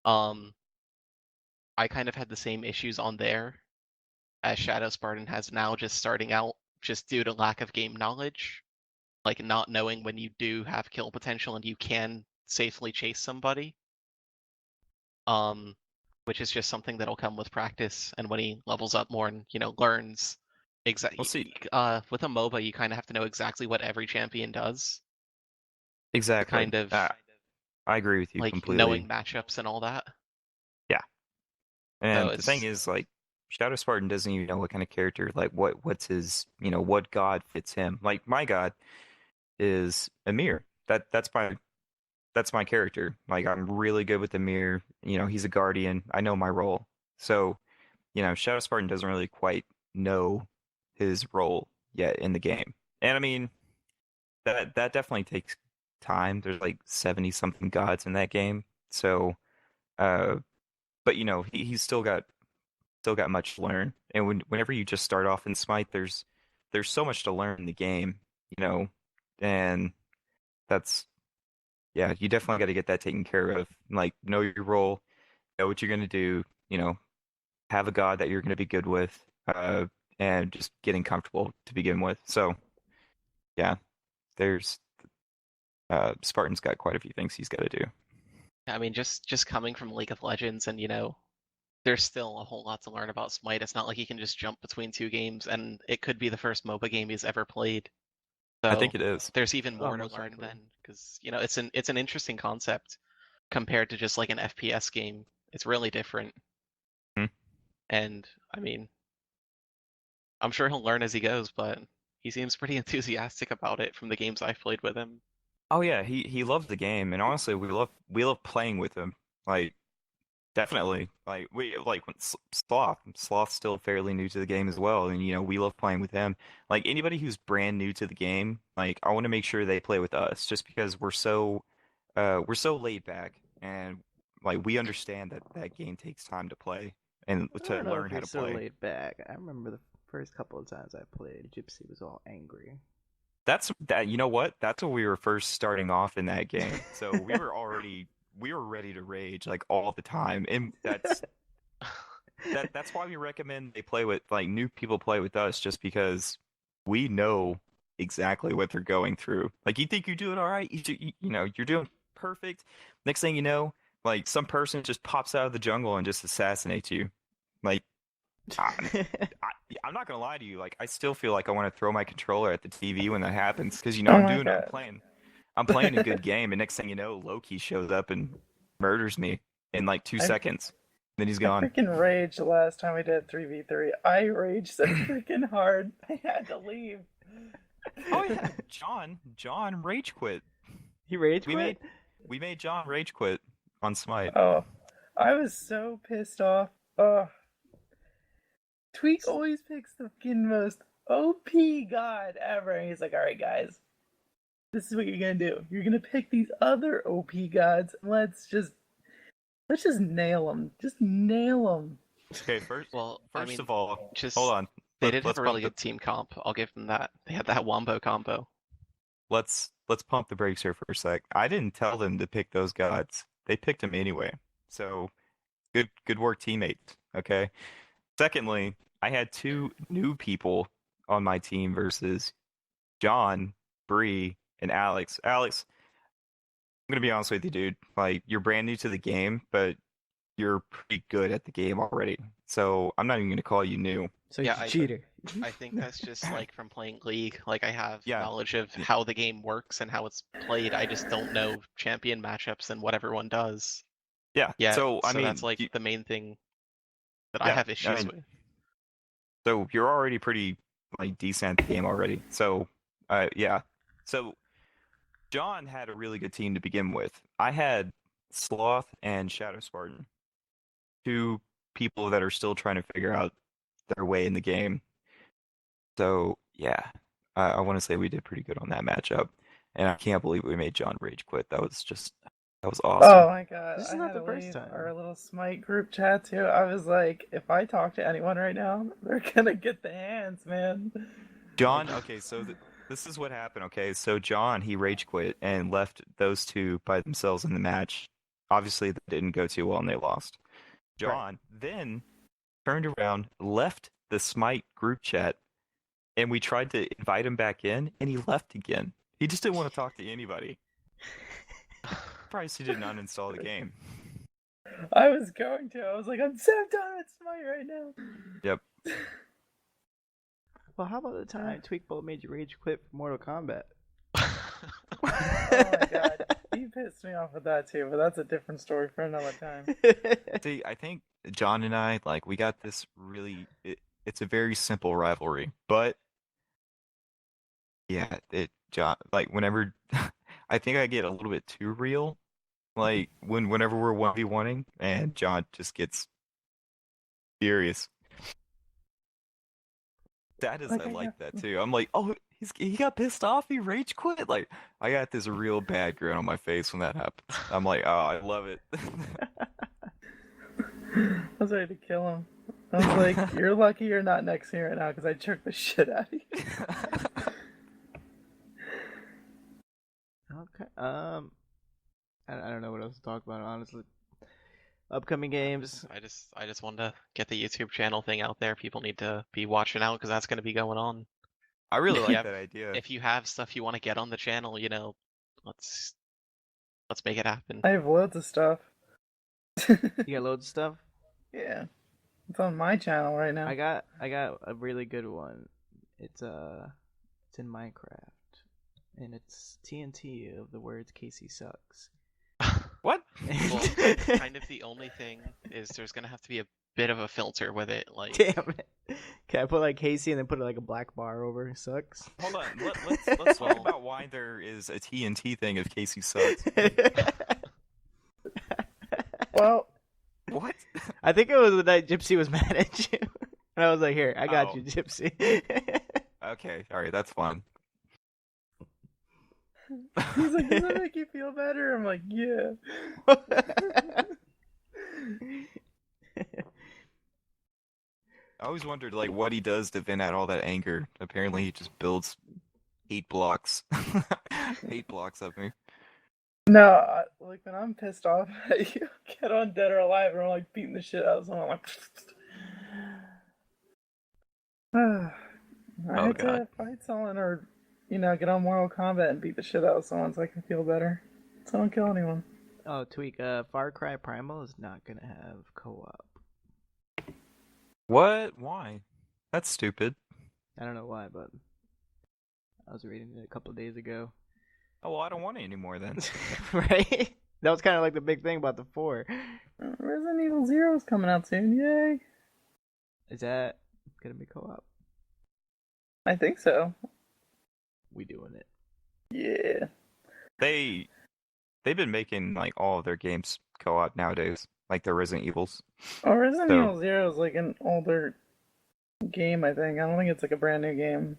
Speaker 3: I kind of had the same issues on there as Shadow Spartan has now, just starting out, just due to lack of game knowledge, like not knowing when you do have kill potential and you can safely chase somebody. Which is just something that'll come with practice, and when he levels up more and learns exactly.
Speaker 2: We'll see.
Speaker 3: With a MOBA, you kind of have to know exactly what every champion does.
Speaker 2: Exactly.
Speaker 3: Kind of
Speaker 2: I agree with you
Speaker 3: like
Speaker 2: completely.
Speaker 3: knowing matchups and all that.
Speaker 2: Yeah. And
Speaker 3: So
Speaker 2: the thing is, like, Shadow Spartan doesn't even know what kind of character, like, what's his, what god fits him. Like, my god is Amir. That's my character. Like, I'm really good with Amir. He's a guardian. I know my role. So, Shadow Spartan doesn't really quite know his role yet in the game. And I mean, that definitely takes time. There's like 70 something gods in that game. So, but he's still got much to learn. And whenever you just start off in Smite, there's so much to learn in the game, and that's yeah, you definitely got to get that taken care of. Like, know your role, know what you're gonna do, have a god that you're gonna be good with, and just getting comfortable to begin with. So, yeah, there's Spartan's got quite a few things he's got to do.
Speaker 3: I mean, just coming from League of Legends, and there's still a whole lot to learn about Smite. It's not like he can just jump between two games, and it could be the first MOBA game he's ever played. So
Speaker 2: I think it is.
Speaker 3: there's even more to
Speaker 1: most
Speaker 3: learn
Speaker 1: likely.
Speaker 3: then, because it's an interesting concept compared to just like an FPS game. It's really different.
Speaker 2: Hmm.
Speaker 3: And I mean, I'm sure he'll learn as he goes, but he seems pretty enthusiastic about it from the games I've played with him.
Speaker 2: Oh yeah, he loves the game, and honestly, we love playing with him. Like, definitely, like when Sloth's still fairly new to the game as well, and we love playing with him. Like anybody who's brand new to the game, like I want to make sure they play with us, just because we're so laid back, and like we understand that game takes time to play and
Speaker 1: I
Speaker 2: to
Speaker 1: don't know
Speaker 2: learn
Speaker 1: if
Speaker 2: how
Speaker 1: you're
Speaker 2: to
Speaker 1: so
Speaker 2: play.
Speaker 1: laid back. I remember the first couple of times I played, Gypsy was all angry.
Speaker 2: That's that. You know what? That's when we were first starting off in that game. So we were ready to rage like all the time, and that's why we recommend they play with like new people play with us, just because we know exactly what they're going through. Like you think you're doing all right, you're doing perfect. Next thing you know, like some person just pops out of the jungle and just assassinates you. Like I'm not gonna lie to you. Like I still feel like I want to throw my controller at the TV when that happens, because
Speaker 4: Oh my God.
Speaker 2: I'm playing a good game, and next thing you know, Loki shows up and murders me in like 2 seconds. Then he's
Speaker 4: I
Speaker 2: gone.
Speaker 4: freaking raged the last time we did 3v3. I raged so freaking hard. I had to leave.
Speaker 2: Oh yeah, John rage quit.
Speaker 1: He rage
Speaker 2: We
Speaker 1: quit?
Speaker 2: we made John rage quit on Smite.
Speaker 4: Oh, I was so pissed off. Oh, Tweak always picks the fucking most OP god ever. And he's like, alright, guys, this is what you're gonna do. You're gonna pick these other OP gods. Let's just nail them. Just nail them.
Speaker 2: Okay, first
Speaker 3: Well, I mean,
Speaker 2: of all,
Speaker 3: just
Speaker 2: hold on.
Speaker 3: they did
Speaker 2: Let's
Speaker 3: have a really
Speaker 2: pump
Speaker 3: good team comp. I'll give them that. They had that Wombo combo.
Speaker 2: let's let's pump the brakes here for a sec. I didn't tell them to pick those gods. They picked them anyway. So good work, teammates. Okay. Secondly, I had two new people on my team versus John, Bree, and Alex. Alex, I'm gonna be honest with you, dude. Like, you're brand new to the game, but you're pretty good at the game already. So I'm not even gonna call you new.
Speaker 1: So
Speaker 3: Yeah,
Speaker 1: he's a
Speaker 3: I-
Speaker 1: cheater.
Speaker 3: I think that's just like from playing League. Like I have
Speaker 2: Yeah.
Speaker 3: knowledge of how the game works and how it's played. I just don't know champion matchups and what everyone does.
Speaker 2: Yeah.
Speaker 3: Yeah.
Speaker 2: So I mean,
Speaker 3: that's like the main thing that I
Speaker 2: Yeah,
Speaker 3: have
Speaker 2: I
Speaker 3: issues
Speaker 2: mean-
Speaker 3: with.
Speaker 2: so you're already pretty like decent at the game already. So yeah. So John had a really good team to begin with. I had Sloth and Shadow Spartan, two people that are still trying to figure out their way in the game. So yeah, I want to say we did pretty good on that matchup, and I can't believe we made John rage quit. That was awesome.
Speaker 4: Oh my god.
Speaker 1: This is
Speaker 4: I
Speaker 1: not
Speaker 4: had
Speaker 1: the
Speaker 4: to
Speaker 1: first
Speaker 4: leave
Speaker 1: time.
Speaker 4: our little Smite group chat too. I was like, if I talk to anyone right now, they're gonna get the hands, man.
Speaker 2: John, okay, so this is what happened. Okay, so John, he rage quit and left those two by themselves in the match. Obviously, that didn't go too well and they lost. John then turned around, left the Smite group chat, and we tried to invite him back in, and he left again. He just didn't want to talk to anybody. Probably he didn't uninstall the game.
Speaker 4: I was going to. I was like, I'm so done with Smite right now.
Speaker 2: Yep.
Speaker 1: Well, how about the time Tweakbolt made you rage quit for Mortal Kombat?
Speaker 4: Oh my god. He pissed me off with that too, but that's a different story for another time.
Speaker 2: See, I think John and I, like, we got this really, it's a very simple rivalry, but yeah, John, like, whenever, I think I get a little bit too real, like, whenever we're 1v1ing, and John just gets furious. That is,
Speaker 4: Like,
Speaker 2: I
Speaker 4: I
Speaker 2: like
Speaker 4: got-
Speaker 2: that too. I'm like, oh, he got pissed off, he rage quit. Like, I got this real bad grin on my face when that happens. I'm like, oh, I love it.
Speaker 4: I was ready to kill him. I was like, you're lucky you're not next to me right now because I choked the shit out of you.
Speaker 1: Okay. I don't know what else to talk about, honestly. Upcoming games.
Speaker 3: I just wanted to get the YouTube channel thing out there. People need to be watching out because that's going to be going on.
Speaker 2: I really like
Speaker 3: Yeah,
Speaker 2: that idea.
Speaker 3: If you have stuff you want to get on the channel, let's make it happen.
Speaker 4: I have loads of stuff.
Speaker 1: You got loads of stuff.
Speaker 4: Yeah. It's on my channel right now.
Speaker 1: I got a really good one. It's in Minecraft, and it's TNT of the words Casey sucks.
Speaker 2: What?
Speaker 3: Well, kind of the only thing is there's going to have to be a bit of a filter with it. Like,
Speaker 1: Damn it! Can I put like Casey and then put like a black bar over sucks?
Speaker 2: Hold on, let's talk
Speaker 3: Well-
Speaker 2: about why there is a TNT thing if Casey sucks.
Speaker 4: Well,
Speaker 2: What?
Speaker 1: I think it was the night Gypsy was mad at you, and I was like, "Here, I got
Speaker 2: Oh.
Speaker 1: you, Gypsy."
Speaker 2: Okay, alright, that's fine.
Speaker 4: he's like, does that make you feel better? I'm like, yeah.
Speaker 2: I always wondered like what he does to vent out all that anger. Apparently he just builds 8 blocks. 8 blocks of me.
Speaker 4: No, like when I'm pissed off at you, get on Dead or Alive, and I'm like beating the shit out of someone. I'm like, I
Speaker 2: Oh,
Speaker 4: had
Speaker 2: God.
Speaker 4: to fight someone or, get on Mortal Kombat and beat the shit out of someone so I can feel better. So I don't kill anyone.
Speaker 1: Oh, Tweak. Far Cry Primal is not gonna have co-op.
Speaker 2: What? Why? That's stupid.
Speaker 1: I don't know why, but I was reading it a couple of days ago.
Speaker 2: Oh well, I don't want it anymore then.
Speaker 1: Right? That was kind of like the big thing about the 4.
Speaker 4: Resident Evil Zero is coming out soon. Yay!
Speaker 1: Is that gonna be co-op?
Speaker 4: I think so.
Speaker 1: We doing it.
Speaker 4: Yeah.
Speaker 2: They've been making like all of their games co-op nowadays, like their Resident Evils.
Speaker 4: Oh, Resident
Speaker 2: So-
Speaker 4: Evil Zero is like an older game, I think. I don't think it's like a brand new game.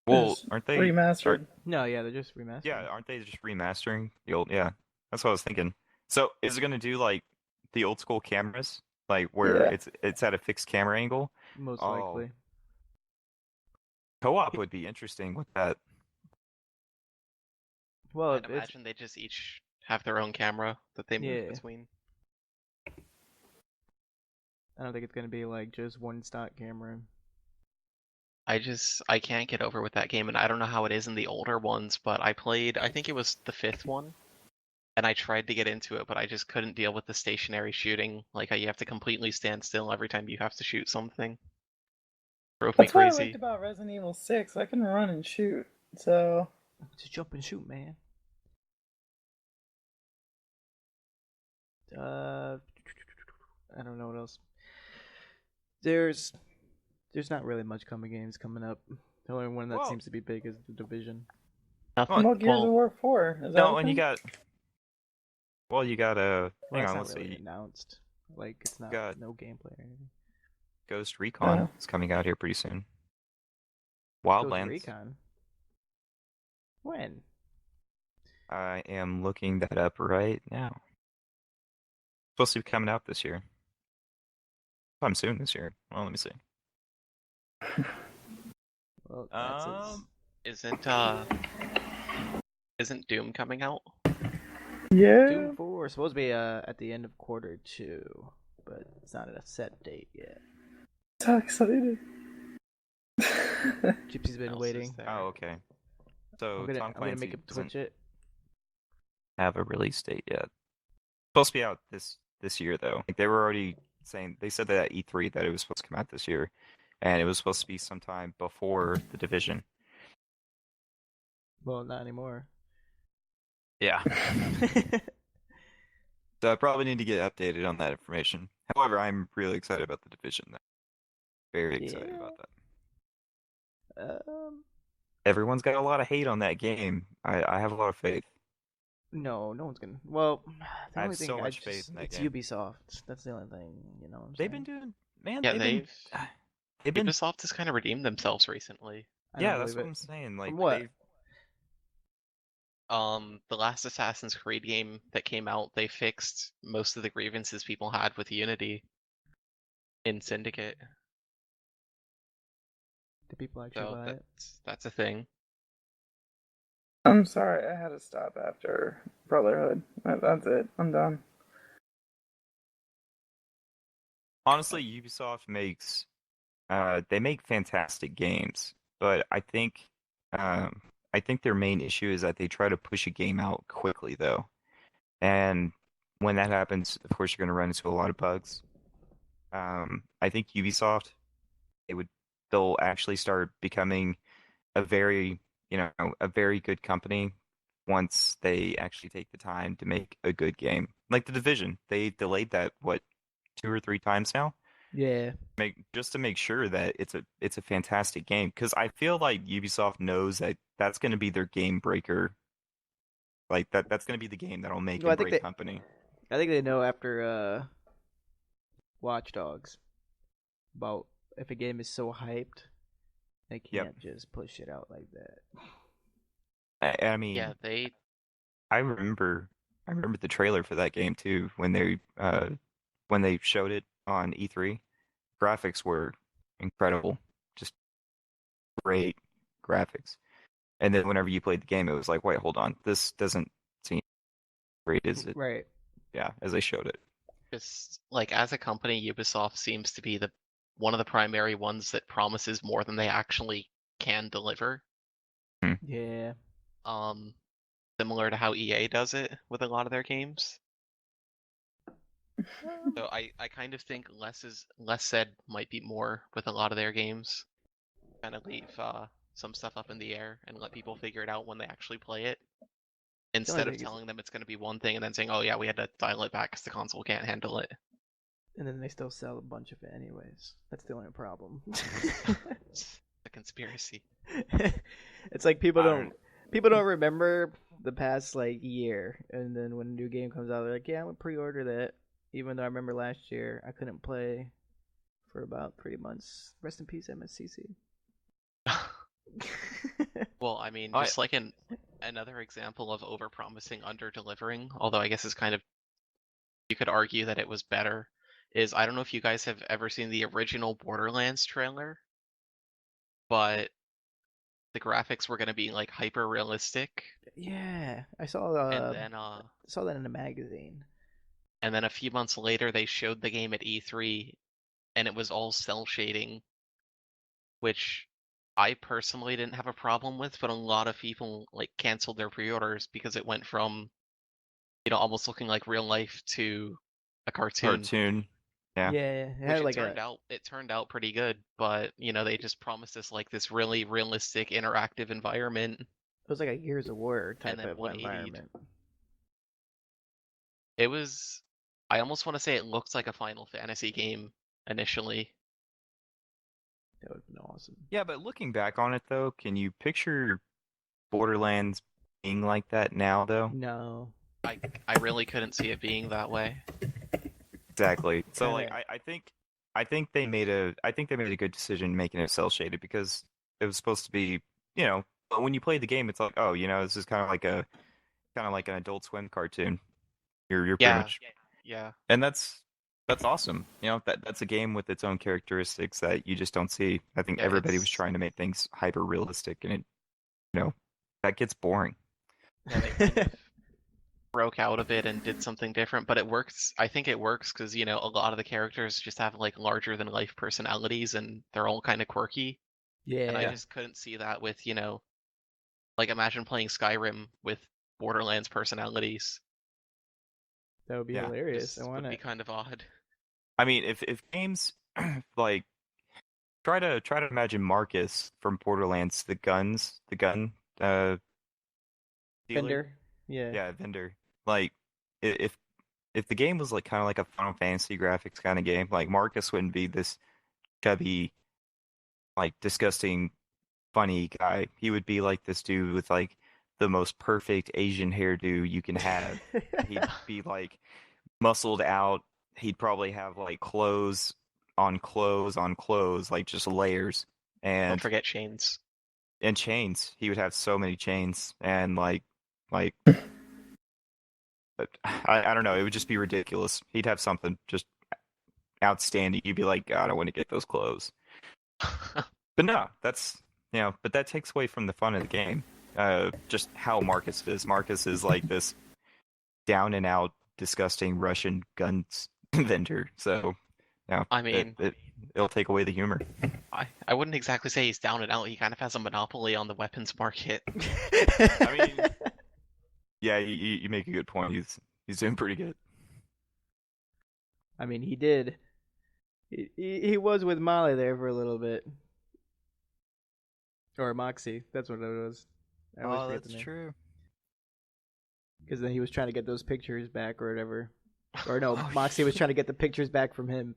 Speaker 2: Well,
Speaker 4: It's
Speaker 2: aren't they?
Speaker 4: remastered?
Speaker 1: No, yeah, they're just remastering.
Speaker 2: Yeah, aren't they just remastering the old? Yeah, that's what I was thinking. So is it gonna do like the old school cameras, like where
Speaker 4: Yeah.
Speaker 2: it's at a fixed camera angle?
Speaker 1: Most
Speaker 2: Oh.
Speaker 1: likely.
Speaker 2: Co-op would be interesting with that.
Speaker 1: Well,
Speaker 3: I'd imagine they just each have their own camera that they move
Speaker 1: Yeah.
Speaker 3: between.
Speaker 1: I don't think it's gonna be like just one stock camera.
Speaker 3: I can't get over with that game, and I don't know how it is in the older ones, but I think it was the 5th one, and I tried to get into it, but I just couldn't deal with the stationary shooting. Like, how you have to completely stand still every time you have to shoot something. Drove me
Speaker 4: That's what I
Speaker 3: crazy.
Speaker 4: liked about Resident Evil 6. I can run and shoot, so...
Speaker 1: Just jump and shoot, man. I don't know what else. There's not really much games coming up. The only one that
Speaker 2: Well-
Speaker 1: seems to be big is the Division.
Speaker 3: Nothing.
Speaker 4: What about Gears of
Speaker 3: Well,
Speaker 4: War 4? Is that
Speaker 2: No,
Speaker 4: a
Speaker 2: and you
Speaker 4: thing?
Speaker 2: got. Well, you got
Speaker 1: Well,
Speaker 2: hang
Speaker 1: it's
Speaker 2: on,
Speaker 1: not
Speaker 2: let's
Speaker 1: really
Speaker 2: see.
Speaker 1: announced. Like it's not
Speaker 2: Got-
Speaker 1: no gameplay or anything.
Speaker 2: Ghost Recon
Speaker 4: Oh.
Speaker 2: is coming out here pretty soon.
Speaker 1: Ghost
Speaker 2: Wildlands.
Speaker 1: Recon. When?
Speaker 2: I am looking that up right now. Supposed to be coming out this year. Sometime soon this year. Well, let me see.
Speaker 1: Well, that's
Speaker 3: Isn't Doom coming out?
Speaker 4: Yeah.
Speaker 1: Doom 4 is supposed to be at the end of quarter 2, but it's not at a set date yet.
Speaker 4: So excited.
Speaker 1: Gypsy's been
Speaker 3: Else is
Speaker 1: waiting.
Speaker 3: there?
Speaker 2: Oh, okay. So
Speaker 1: I'm gonna
Speaker 2: Tom
Speaker 1: make
Speaker 2: Clancy
Speaker 1: him
Speaker 2: doesn't
Speaker 1: Twitch it.
Speaker 2: have a release date yet. Supposed to be out this year though. Like they were already saying, they said that at E3 that it was supposed to come out this year, and it was supposed to be sometime before the Division.
Speaker 1: Well, not anymore.
Speaker 2: Yeah. So I probably need to get updated on that information. However, I'm really excited about the Division. Though. Very excited
Speaker 1: Yeah.
Speaker 2: about that.
Speaker 1: um,
Speaker 2: Everyone's got a lot of hate on that game. I have a lot of faith.
Speaker 1: no one's gonna. Well, the
Speaker 2: I have
Speaker 1: only thing
Speaker 2: so much faith in that
Speaker 1: it's
Speaker 2: game.
Speaker 1: Ubisoft. That's the only thing, you know. What I'm
Speaker 2: They've been
Speaker 1: saying?
Speaker 2: doing, man.
Speaker 3: Yeah,
Speaker 2: They've been.
Speaker 3: Ubisoft has kind of redeemed themselves recently.
Speaker 1: I don't
Speaker 2: Yeah, that's
Speaker 1: believe
Speaker 2: what
Speaker 1: it.
Speaker 2: I'm saying. Like
Speaker 1: From what?
Speaker 2: they've
Speaker 3: The last Assassin's Creed game that came out, they fixed most of the grievances people had with Unity in Syndicate.
Speaker 1: Do people actually
Speaker 3: So
Speaker 1: buy it?
Speaker 3: that's a thing.
Speaker 4: I'm sorry, I had to stop after Brotherhood. That's it. I'm done.
Speaker 2: honestly Ubisoft makes they make fantastic games, but I think their main issue is that they try to push a game out quickly though. And when that happens, of course you're going to run into a lot of bugs. I think Ubisoft they'll actually start becoming a very, a very good company once they actually take the time to make a good game. Like The Division, they delayed that what 2 or 3 times now,
Speaker 1: Yeah.
Speaker 2: just to make sure that it's a fantastic game. Because I feel like Ubisoft knows that that's going to be their game breaker. Like that's going to be the game that'll make
Speaker 1: Well, I
Speaker 2: and
Speaker 1: think
Speaker 2: break company.
Speaker 1: I think they know after Watch Dogs about if a game is so hyped, they
Speaker 2: Yep.
Speaker 1: can't just push it out like that.
Speaker 2: I mean,
Speaker 3: Yeah, they
Speaker 2: I remember the trailer for that game too when they showed it on E3. Graphics were incredible, just great graphics. And then whenever you played the game, it was like, wait, hold on, this doesn't seem great, is it?
Speaker 1: Right.
Speaker 2: Yeah, as they showed it.
Speaker 3: just like as a company, Ubisoft seems to be one of the primary ones that promises more than they actually can deliver.
Speaker 1: Yeah.
Speaker 3: Similar to how EA does it with a lot of their games. So I kind of think less said might be more with a lot of their games. Kind of leave some stuff up in the air and let people figure it out when they actually play it. Instead of
Speaker 1: thing is-
Speaker 3: telling them it's going to be one thing and then saying, oh yeah, we had to dial it back because the console can't handle it.
Speaker 1: And then they still sell a bunch of it anyways. That's the only problem.
Speaker 3: It's a conspiracy.
Speaker 1: It's like people
Speaker 2: I
Speaker 1: don't remember the past like year, and then when a new game comes out, they're like, "Yeah, I'm gonna pre-order that." Even though I remember last year I couldn't play for about 3 months. Rest in peace, MSCC.
Speaker 3: Well, I mean,
Speaker 2: I-
Speaker 3: just like another example of over-promising, under-delivering, although I guess it's kind of, you could argue that it was better, is I don't know if you guys have ever seen the original Borderlands trailer, but the graphics were going to be like hyper realistic,
Speaker 1: Yeah, I saw
Speaker 3: and
Speaker 1: saw that in a magazine.
Speaker 3: then a few months later they showed the game at E3, and it was all cell shading, which I personally didn't have a problem with, but a lot of people like canceled their pre-orders because it went from, almost looking like real life to a cartoon.
Speaker 1: Yeah,
Speaker 2: Yeah.
Speaker 1: it
Speaker 3: Which
Speaker 1: had
Speaker 3: it
Speaker 1: like
Speaker 3: turned out pretty good, but they just promised us like this really realistic interactive environment,
Speaker 1: it was like a Gears of War type
Speaker 3: and then
Speaker 1: of
Speaker 3: 180'd.
Speaker 1: environment.
Speaker 3: It was, I almost want to say it looked like a Final Fantasy game initially.
Speaker 1: That would have been awesome.
Speaker 2: Yeah, but looking back on it though, can you picture Borderlands being like that now though?
Speaker 1: No.
Speaker 3: I really couldn't see it being that way.
Speaker 2: Exactly. So
Speaker 1: Kinda-
Speaker 2: like I think they made a good decision making it cell shaded because it was supposed to be, when you play the game it's like, oh, this is kind of like an Adult Swim cartoon. You're pretty
Speaker 3: Yeah,
Speaker 2: much,
Speaker 3: yeah.
Speaker 2: and that's awesome. That's a game with its own characteristics that you just don't see. I think
Speaker 3: Yeah,
Speaker 2: everybody was
Speaker 3: it's-
Speaker 2: trying to make things hyper realistic and that gets boring.
Speaker 3: Yeah, they kind of broke out of it and did something different, but it works. I think it works because, a lot of the characters just have like larger than life personalities and they're all kind of quirky.
Speaker 1: Yeah.
Speaker 3: And I just couldn't see that with, like imagine playing Skyrim with Borderlands personalities.
Speaker 1: That would be
Speaker 2: Yeah,
Speaker 1: hilarious. I
Speaker 3: Just
Speaker 1: want
Speaker 3: would be
Speaker 1: it.
Speaker 3: kind of odd.
Speaker 2: I mean, if games like try to imagine Marcus from Borderlands, the gun dealer.
Speaker 1: Fender. Yeah.
Speaker 2: Yeah, vendor. Like if the game was like kind of like a Final Fantasy graphics kind of game, like Marcus wouldn't be this chubby, like disgusting, funny guy. He would be like this dude with like the most perfect Asian hairdo you can have. He'd be like muscled out. He'd probably have like clothes on clothes on clothes, like just layers.
Speaker 3: Don't
Speaker 2: And
Speaker 3: forget chains.
Speaker 2: chains. He would have so many chains and like but I don't know, it would just be ridiculous. He'd have something just outstanding. You'd be like, God, I want to get those clothes. But no, that's but that takes away from the fun of the game. Just how Marcus is. Marcus is like this down and out, disgusting Russian guns vendor. So
Speaker 3: I mean,
Speaker 2: it'll take away the humor.
Speaker 3: I wouldn't exactly say he's down and out. He kind of has a monopoly on the weapons market.
Speaker 2: I mean, yeah, you make a good point. He's doing pretty good.
Speaker 1: I mean, he did. He was with Molly there for a little bit. Or Moxie. That's what it was. I always forget the name.
Speaker 2: true.
Speaker 1: Because then he was trying to get those pictures back or whatever. Or no,
Speaker 2: Oh,
Speaker 1: Moxie was trying to get the pictures back from him.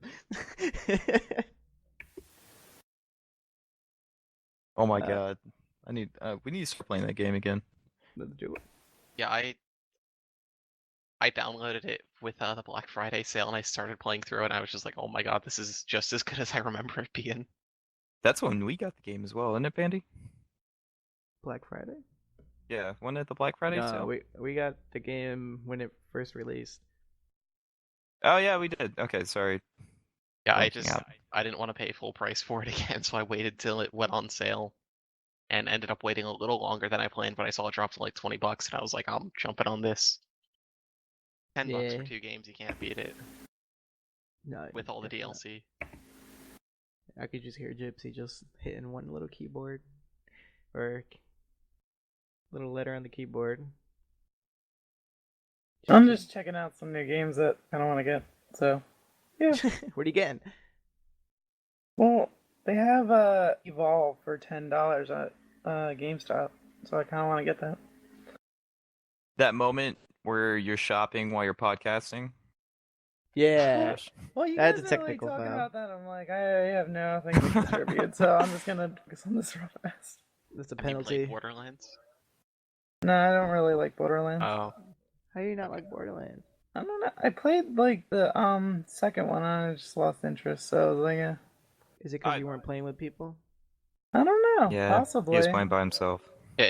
Speaker 2: Oh my
Speaker 1: Uh,
Speaker 2: God, we need to start playing that game again.
Speaker 1: Let's do it.
Speaker 3: Yeah, I downloaded it with the Black Friday sale and I started playing through it and I was just like, oh my god, this is just as good as I remember it being.
Speaker 2: That's when we got the game as well, isn't it, Bandy?
Speaker 1: Black Friday?
Speaker 2: Yeah, wasn't it the Black Friday
Speaker 1: No,
Speaker 2: sale?
Speaker 1: we got the game when it first released.
Speaker 2: Oh yeah, we did. Okay, sorry.
Speaker 3: Yeah,
Speaker 2: Blanking out.
Speaker 3: I didn't want to pay full price for it again, so I waited till it went on sale and ended up waiting a little longer than I planned, but I saw it drop to like $20 and I was like, I'm jumping on this. $10
Speaker 1: Yeah.
Speaker 3: for 2 games, you can't beat it
Speaker 1: No,
Speaker 3: with all the
Speaker 1: definitely not.
Speaker 3: DLC.
Speaker 1: I could just hear Gypsy just hitting one little keyboard or little letter on the keyboard.
Speaker 4: I'm just checking out some new games that I don't want to get. So, yeah.
Speaker 1: What are you getting?
Speaker 4: Well, they have Evolve for $10 at GameStop, so I kind of want to get that.
Speaker 2: That moment where you're shopping while you're podcasting.
Speaker 1: Yeah.
Speaker 2: Gosh.
Speaker 4: Well, you
Speaker 1: That's
Speaker 4: guys
Speaker 1: a
Speaker 4: are
Speaker 1: technical
Speaker 4: talking
Speaker 1: foul.
Speaker 4: about that. I'm like, I have nothing to contribute, so I'm just gonna focus on this real fast.
Speaker 1: That's a
Speaker 3: Have you played
Speaker 1: penalty.
Speaker 3: Borderlands?
Speaker 4: No, I don't really like Borderlands.
Speaker 3: Oh.
Speaker 1: How do you not like Borderlands?
Speaker 4: I don't know. I played like the second one, and I just lost interest. So I was like, yeah.
Speaker 1: Is it because you weren't playing with people?
Speaker 4: I don't know.
Speaker 2: Yeah,
Speaker 4: Possibly.
Speaker 2: he was playing by himself.
Speaker 3: Yeah,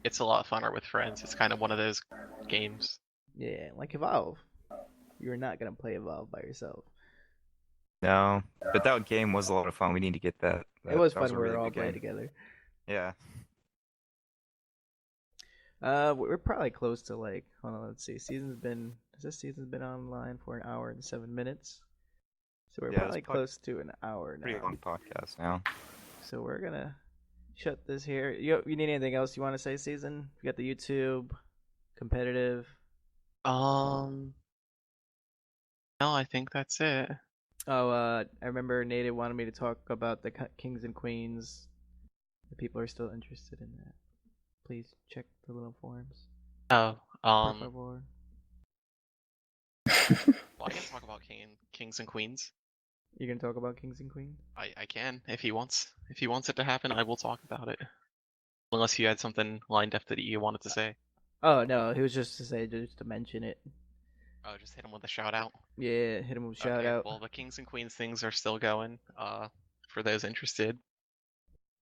Speaker 3: it's a lot funner with friends. It's kind of one of those games.
Speaker 1: Yeah, like Evolve. You're not gonna play Evolve by yourself.
Speaker 2: No, but that game was a lot of fun. We need to get that.
Speaker 1: It was
Speaker 2: That
Speaker 1: fun
Speaker 2: a
Speaker 1: when we
Speaker 2: really
Speaker 1: were all
Speaker 2: good
Speaker 1: playing
Speaker 2: game.
Speaker 1: together.
Speaker 2: Yeah,
Speaker 1: We're probably close to like. Hold on, let's see. This season's been online for an hour and 7 minutes. So we're
Speaker 2: Yeah,
Speaker 1: probably
Speaker 2: it's probably
Speaker 1: close to an hour
Speaker 2: pretty
Speaker 1: now.
Speaker 2: long podcast now.
Speaker 1: So we're gonna shut this here. You need anything else you want to say, Season? You got the YouTube, competitive.
Speaker 3: No, I think that's it.
Speaker 1: Oh, I remember Native wanted me to talk about the kings and queens. The people are still interested in that. Please check the little forums.
Speaker 3: Oh,
Speaker 1: Por favor.
Speaker 3: well, I can talk about kings and queens.
Speaker 1: You gonna talk about kings and queens?
Speaker 3: I can if he wants it to happen. I will talk about it. Unless you had something lined up that you wanted to say.
Speaker 1: Oh no, he was just to mention it.
Speaker 3: Oh, just hit him with a shout out.
Speaker 1: Yeah, hit him with a shout
Speaker 3: Okay,
Speaker 1: out.
Speaker 3: well, the kings and queens things are still going. For those interested.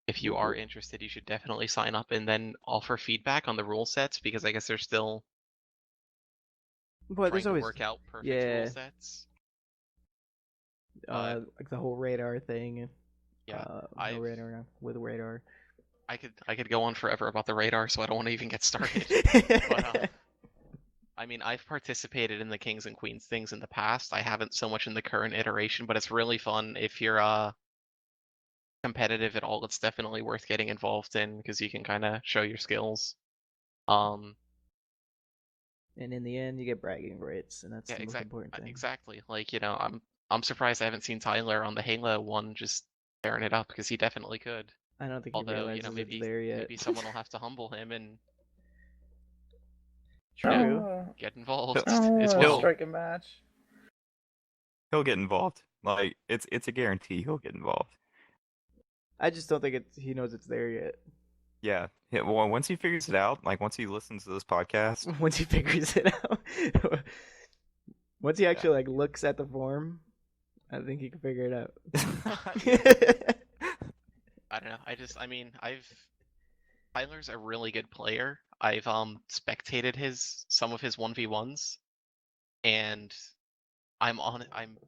Speaker 3: If you are interested, you should definitely sign up and then offer feedback on the rule sets because I guess they're still
Speaker 1: But
Speaker 3: trying
Speaker 1: there's
Speaker 3: to
Speaker 1: always
Speaker 3: work out perfect
Speaker 1: yeah.
Speaker 3: rule sets.
Speaker 1: Like the whole radar thing.
Speaker 3: Yeah,
Speaker 1: no radar now, with radar.
Speaker 3: I could go on forever about the radar, so I don't want to even get started. But I mean, I've participated in the kings and queens things in the past. I haven't so much in the current iteration, but it's really fun if you're competitive at all. It's definitely worth getting involved in because you can kind of show your skills.
Speaker 1: And in the end, you get bragging rights, and that's
Speaker 3: Yeah,
Speaker 1: the most important thing.
Speaker 3: exactly. Like, I'm surprised I haven't seen Tyler on the Halo one just tearing it up because he definitely could.
Speaker 1: I don't think
Speaker 3: Although,
Speaker 1: he realizes
Speaker 3: maybe
Speaker 1: it's there yet.
Speaker 3: maybe someone will have to humble him and
Speaker 1: True.
Speaker 3: get involved
Speaker 4: Oh,
Speaker 3: as well.
Speaker 4: strike a match.
Speaker 2: He'll get involved. Like it's a guarantee he'll get involved.
Speaker 1: I just don't think he knows it's there yet.
Speaker 2: Yeah. Well, once he figures it out, like once he listens to this podcast,
Speaker 1: Once he figures it out. Once he actually like looks at the form, I think he can figure it out.
Speaker 3: I don't know. Tyler's a really good player. I've spectated some of his 1v1s, and I'm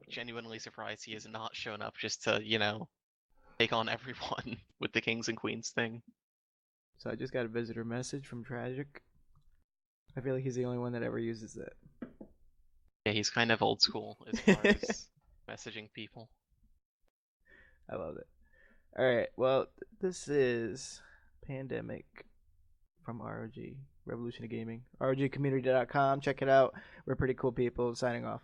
Speaker 3: genuinely surprised he has not shown up just to, take on everyone with the kings and queens thing.
Speaker 1: So I just got a visitor message from Tragic. I feel like he's the only one that ever uses it.
Speaker 3: Yeah, he's kind of old school as far as messaging people.
Speaker 1: I love it. Alright, well, this is Pandemic from RoG, Revolution of Gaming. RoGcommunity.com. Check it out. We're pretty cool people. Signing off.